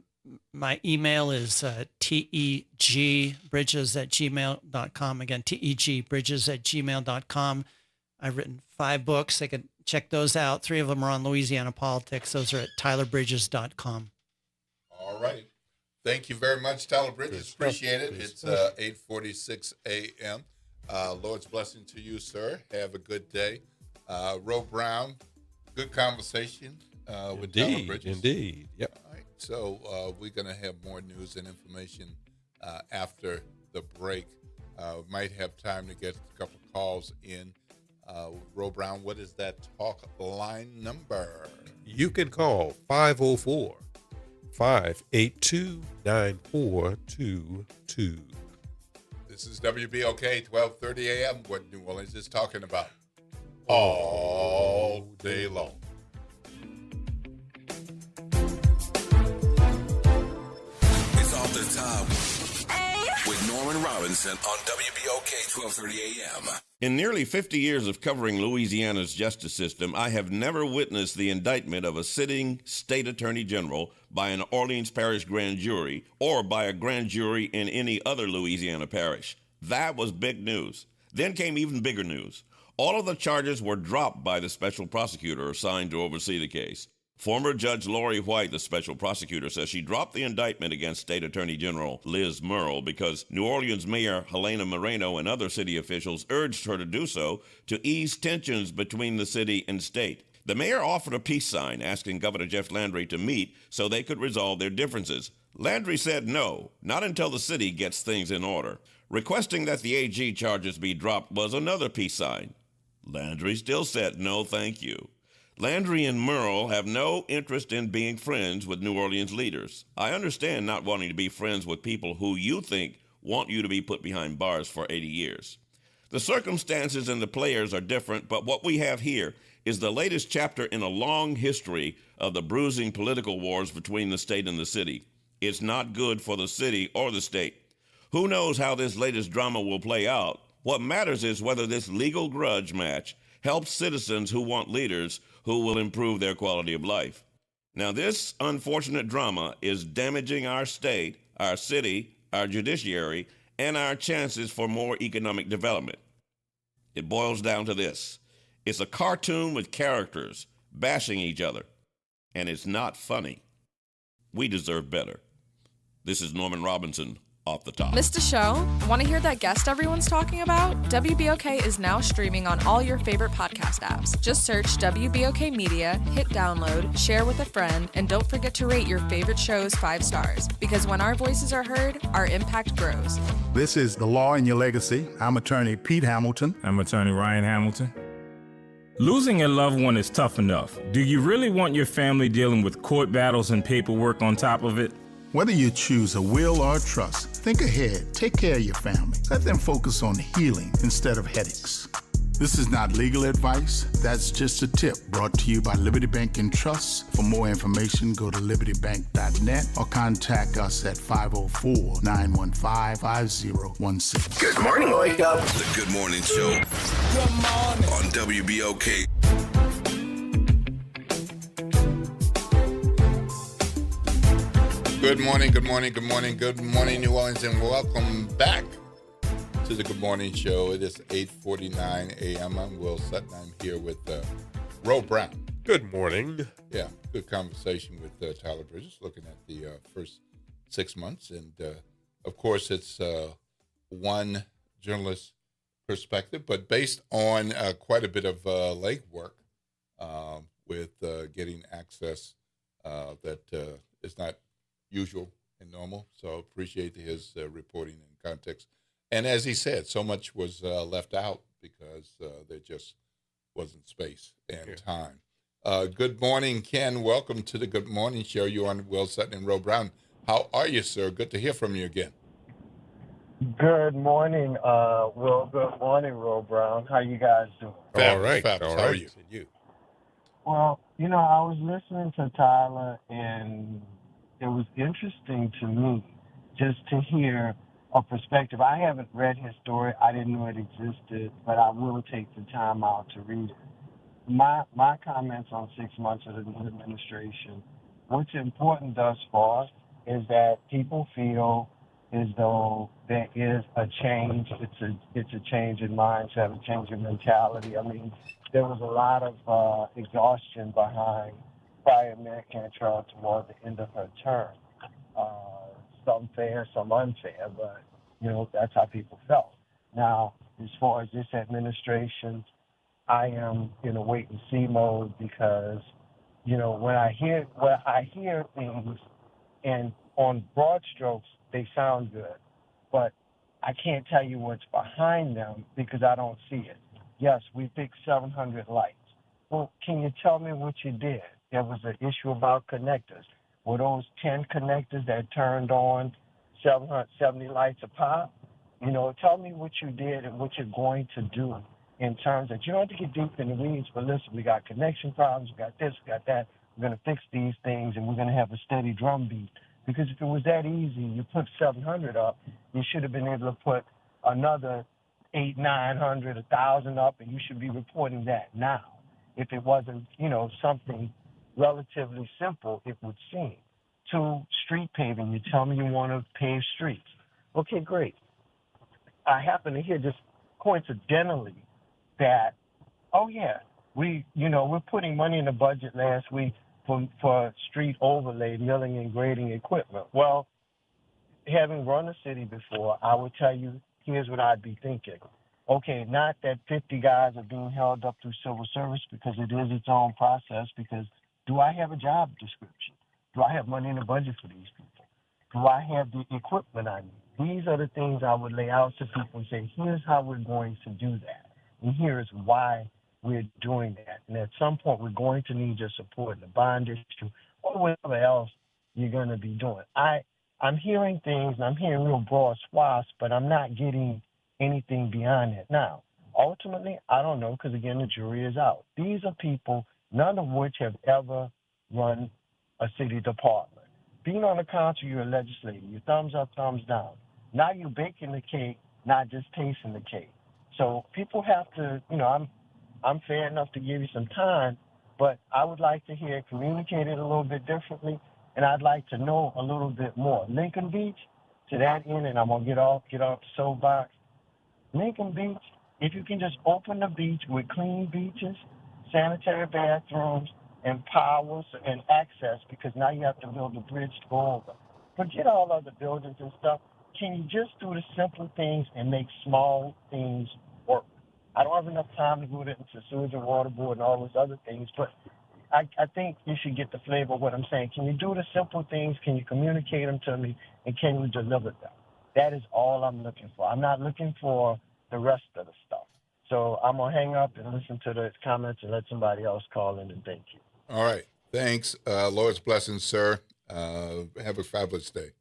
S8: My email is tegbridges@gmail.com. Again, tegbridges@gmail.com. I've written 5 books. They can check those out. 3 of them are on Louisiana politics. Those are at tylerbridges.com.
S1: All right. Thank you very much, Tyler Bridges. Appreciate it. It's 8:46 a.m. Lord's blessing to you, sir. Have a good day. Ro Brown, good conversation with Tyler Bridges.
S2: Indeed. Yep.
S1: All right. So we're going to have more news and information after the break. Might have time to get a couple of calls in. Ro Brown, what is that talk line number?
S2: You can call 504-582-9422.
S1: This is WBOK 1230 a.m. What New Orleans is talking about all day long.
S16: It's Off the Top with Norman Robinson on WBOK 1230 AM.
S13: In nearly 50 years of covering Louisiana's justice system, I have never witnessed the indictment of a sitting state attorney general by an Orleans Parish grand jury or by a grand jury in any other Louisiana parish. That was big news. Then came even bigger news. All of the charges were dropped by the special prosecutor assigned to oversee the case. Former Judge Lori White, the special prosecutor, says she dropped the indictment against State Attorney General Liz Murrill because New Orleans Mayor Helena Moreno and other city officials urged her to do so to ease tensions between the city and state. The mayor offered a peace sign asking Governor Jeff Landry to meet so they could resolve their differences. Landry said no, not until the city gets things in order. Requesting that the AG charges be dropped was another peace sign. Landry still said no, thank you. Landry and Murrill have no interest in being friends with New Orleans leaders. I understand not wanting to be friends with people who you think want you to be put behind bars for 80 years. The circumstances and the players are different, but what we have here is the latest chapter in a long history of the bruising political wars between the state and the city. It's not good for the city or the state. Who knows how this latest drama will play out? What matters is whether this legal grudge match helps citizens who want leaders who will improve their quality of life. Now, this unfortunate drama is damaging our state, our city, our judiciary, and our chances for more economic development. It boils down to this. It's a cartoon with characters bashing each other, and it's not funny. We deserve better. This is Norman Robinson. Off the Top.
S11: Missed a show? Want to hear that guest everyone's talking about? WBOK is now streaming on all your favorite podcast apps. Just search WBOK Media, hit download, share with a friend, and don't forget to rate your favorite shows 5 stars. Because when our voices are heard, our impact grows.
S15: This is The Law in Your Legacy. I'm attorney Pete Hamilton.
S17: I'm attorney Ryan Hamilton. Losing a loved one is tough enough. Do you really want your family dealing with court battles and paperwork on top of it?
S15: Whether you choose a will or a trust, think ahead. Take care of your family. Let them focus on healing instead of headaches. This is not legal advice. That's just a tip brought to you by Liberty Bank and Trust. For more information, go to libertybank.net or contact us at 504-915-5016.
S16: Good morning, Wake Up. The Good Morning Show. Good morning. On WBOK.
S1: Good morning, good morning, good morning, good morning, New Orleans, and welcome back to the Good Morning Show. It is 8:49 a.m. I'm Will Sutton. I'm here with Ro Brown.
S2: Good morning.
S1: Yeah, good conversation with Tyler Bridges, looking at the first 6 months. And, of course, it's one journalist perspective, but based on quite a bit of legwork with getting access that is not usual and normal. So appreciate his reporting and context. And as he said, so much was left out because there just wasn't space and time. Good morning, Ken. Welcome to the Good Morning Show. You're on Will Sutton and Ro Brown. How are you, sir? Good to hear from you again.
S23: Good morning, Will. Good morning, Will Brown. How you guys doing?
S1: Fabulous.
S2: All
S1: How are
S2: right.
S1: you?
S2: And you?
S23: Well, I was listening to Tyler, and it was interesting to me just to hear a perspective. I haven't read his story. I didn't know it existed, but I will take the time out to read it. My comments on 6 months of the new administration, what's important thus far is that people feel as though there is a change. It's a change in mindset, a change in mentality. I mean, there was a lot of exhaustion behind prior Mayor Cantrell toward the end of her term. Some fair, some unfair, but that's how people felt. Now, as far as this administration, I am in a wait and see mode because, when I hear things, and on broad strokes, they sound good, but I can't tell you what's behind them because I don't see it. Yes, we fixed 700 lights. Well, can you tell me what you did? There was an issue about connectors. Were those 10 connectors that turned on 770 lights a pop? Tell me what you did and what you're going to do in terms of, you don't have to get deep in the weeds, but listen, we got connection problems, we got this, we got that. We're going to fix these things, and we're going to have a steady drumbeat. Because if it was that easy, you put 700 up, you should have been able to put another 800, 900, 1,000 up, and you should be reporting that now. If it wasn't, something relatively simple, it would seem. 2, street paving. You tell me you want to pave streets. Okay, great. I happen to hear just coincidentally that, we're putting money in the budget last week for street overlay, milling and grading equipment. Well, having run a city before, I would tell you, here's what I'd be thinking. Okay, not that 50 guys are being held up through civil service because it is its own process, because do I have a job description? Do I have money in the budget for these people? Do I have the equipment I need? These are the things I would lay out to people and say, here's how we're going to do that. And here is why we're doing that. And at some point, we're going to need your support in the bond issue or whatever else you're going to be doing. I'm hearing things, and I'm hearing real broad swaths, but I'm not getting anything beyond that. Now, ultimately, I don't know, because, again, the jury is out. These are people, none of which have ever run a city department. Being on the council, you're a legislator. You're thumbs up, thumbs down. Now you're baking the cake, not just tasting the cake. So people have to, I'm fair enough to give you some time, but I would like to hear it communicated a little bit differently, and I'd like to know a little bit more. Lincoln Beach, to that end, and I'm going to get off the soapbox. Lincoln Beach, if you can just open the beach with clean beaches, sanitary bathrooms, and power and access, because now you have to build a bridge to go over. Forget all other buildings and stuff. Can you just do the simple things and make small things work? I don't have enough time to go into sewage and water board and all those other things, but I think you should get the flavor of what I'm saying. Can you do the simple things? Can you communicate them to me? And can you deliver them? That is all I'm looking for. I'm not looking for the rest of the stuff. So I'm going to hang up and listen to the comments and let somebody else call in, and thank you.
S1: All right. Thanks. Lord's blessings, sir. Have a fabulous day.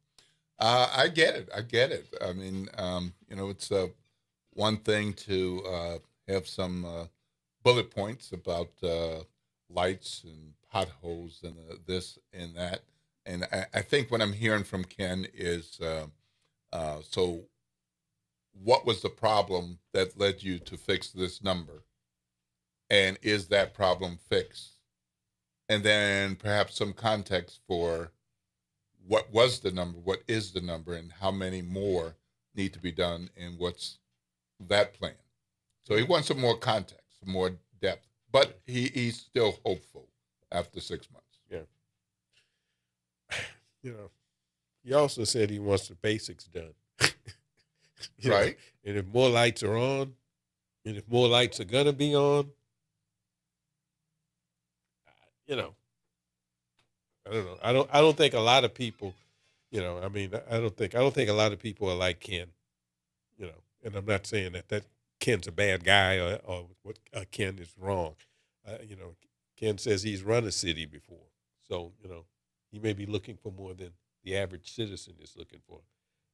S1: I get it. I mean, it's one thing to have some bullet points about lights and potholes and this and that. And I think what I'm hearing from Ken is, so what was the problem that led you to fix this number? And is that problem fixed? And then perhaps some context for what was the number, what is the number, and how many more need to be done, and what's that plan. So he wants some more context, some more depth, but he's still hopeful after 6 months.
S2: Yeah. He also said he wants the basics done.
S1: Right.
S2: And if more lights are on, and if more lights are going to be on, I don't know. I don't think a lot of people, I don't think a lot of people are like Ken, and I'm not saying that Ken's a bad guy or what Ken is wrong. Ken says he's run a city before. So, he may be looking for more than the average citizen is looking for.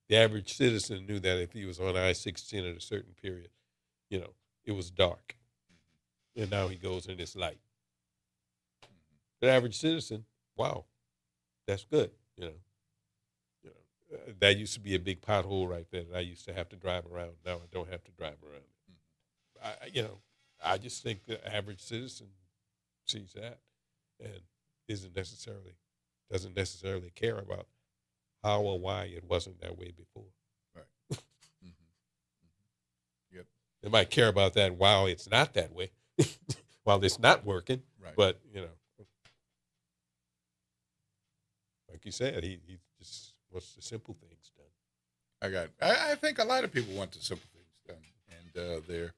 S2: The average citizen knew that if he was on I-16 at a certain period, it was dark. And now he goes and it's light. The average citizen, wow, that's good, that used to be a big pothole right there that I used to have to drive around. Now I don't have to drive around. I just think the average citizen sees that and doesn't necessarily care about how or why it wasn't that way before.
S1: Right. Yep.
S2: They might care about that while it's not that way, while it's not working.
S1: Right.
S2: But like you said, he just wants the simple things done.
S1: I think a lot of people want the simple things done, and they're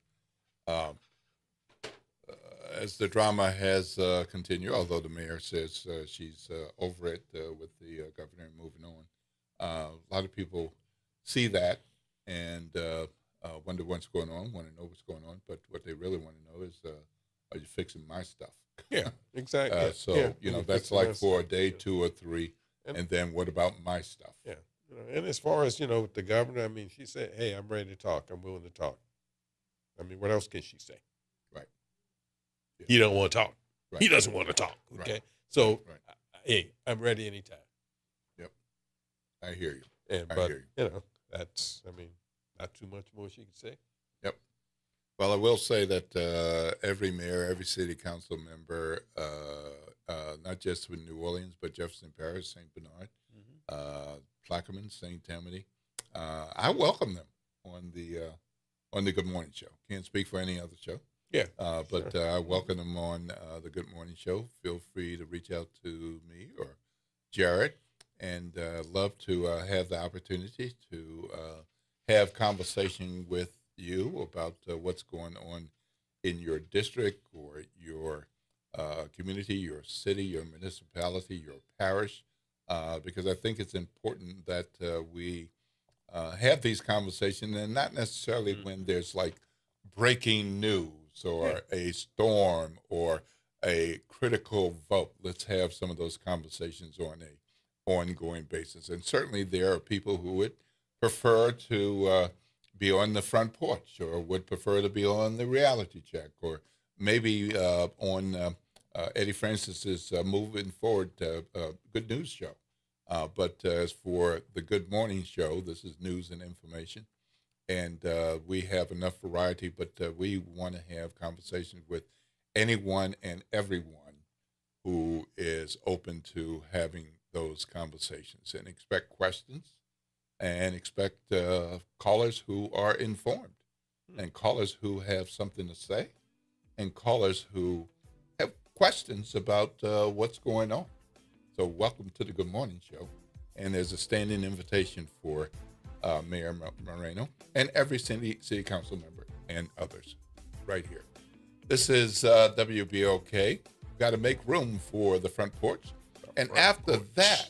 S1: as the drama has continued, although the mayor says she's over it with the governor and moving on, a lot of people see that and wonder what's going on, want to know what's going on, but what they really want to know is, are you fixing my stuff?
S2: Yeah, exactly.
S1: So, that's like for a day, 2 or 3, and then what about my stuff?
S2: Yeah. And as far as, with the governor, I mean, she said, hey, I'm ready to talk. I'm willing to talk. I mean, what else can she say?
S1: Right. Yeah.
S2: He don't want to talk.
S1: Right.
S2: He doesn't want to talk. Okay.
S1: Right.
S2: So, hey, I'm ready anytime.
S1: Yep. I hear you.
S2: But that's, not too much more she can say.
S1: Yep. Well, I will say that every mayor, every city council member, not just with New Orleans, but Jefferson Parish, St. Bernard, Plaquemine, St. Tammany, I welcome them on the Good Morning Show. Can't speak for any other show.
S2: Yeah.
S1: But I welcome them on the Good Morning Show. Feel free to reach out to me or Jared, and love to have the opportunity to have conversation with you about what's going on in your district or your community, your city, your municipality, your parish, because I think it's important that we have these conversations, and not necessarily when there's like breaking news or a storm or a critical vote. Let's have some of those conversations on a ongoing basis. And certainly there are people who would prefer to be on the front porch, or would prefer to be on the reality check, or maybe on Eddie Francis's Moving Forward Good News Show. But as for the Good Morning Show, this is news and information. And we have enough variety, but we want to have conversations with anyone and everyone who is open to having those conversations, and expect questions, and expect callers who are informed, and callers who have something to say, and callers who have questions about what's going on. So welcome to the Good Morning Show. And there's a standing invitation for Mayor Moreno and every city council member and others right here. This is WBOK. Got to make room for the front porch. And after that,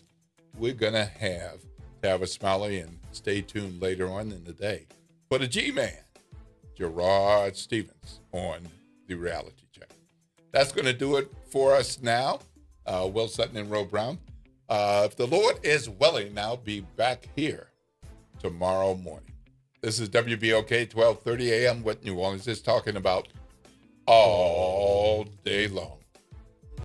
S1: we're going to have Tavis Smiley, and stay tuned later on in the day for the G-Man, Gerard Stevens, on the Reality Check. That's going to do it for us now. Will Sutton and Ro Brown. If the Lord is willing, I'll be back here tomorrow morning. This is WBOK 1230 AM, what New Orleans is talking about all day long.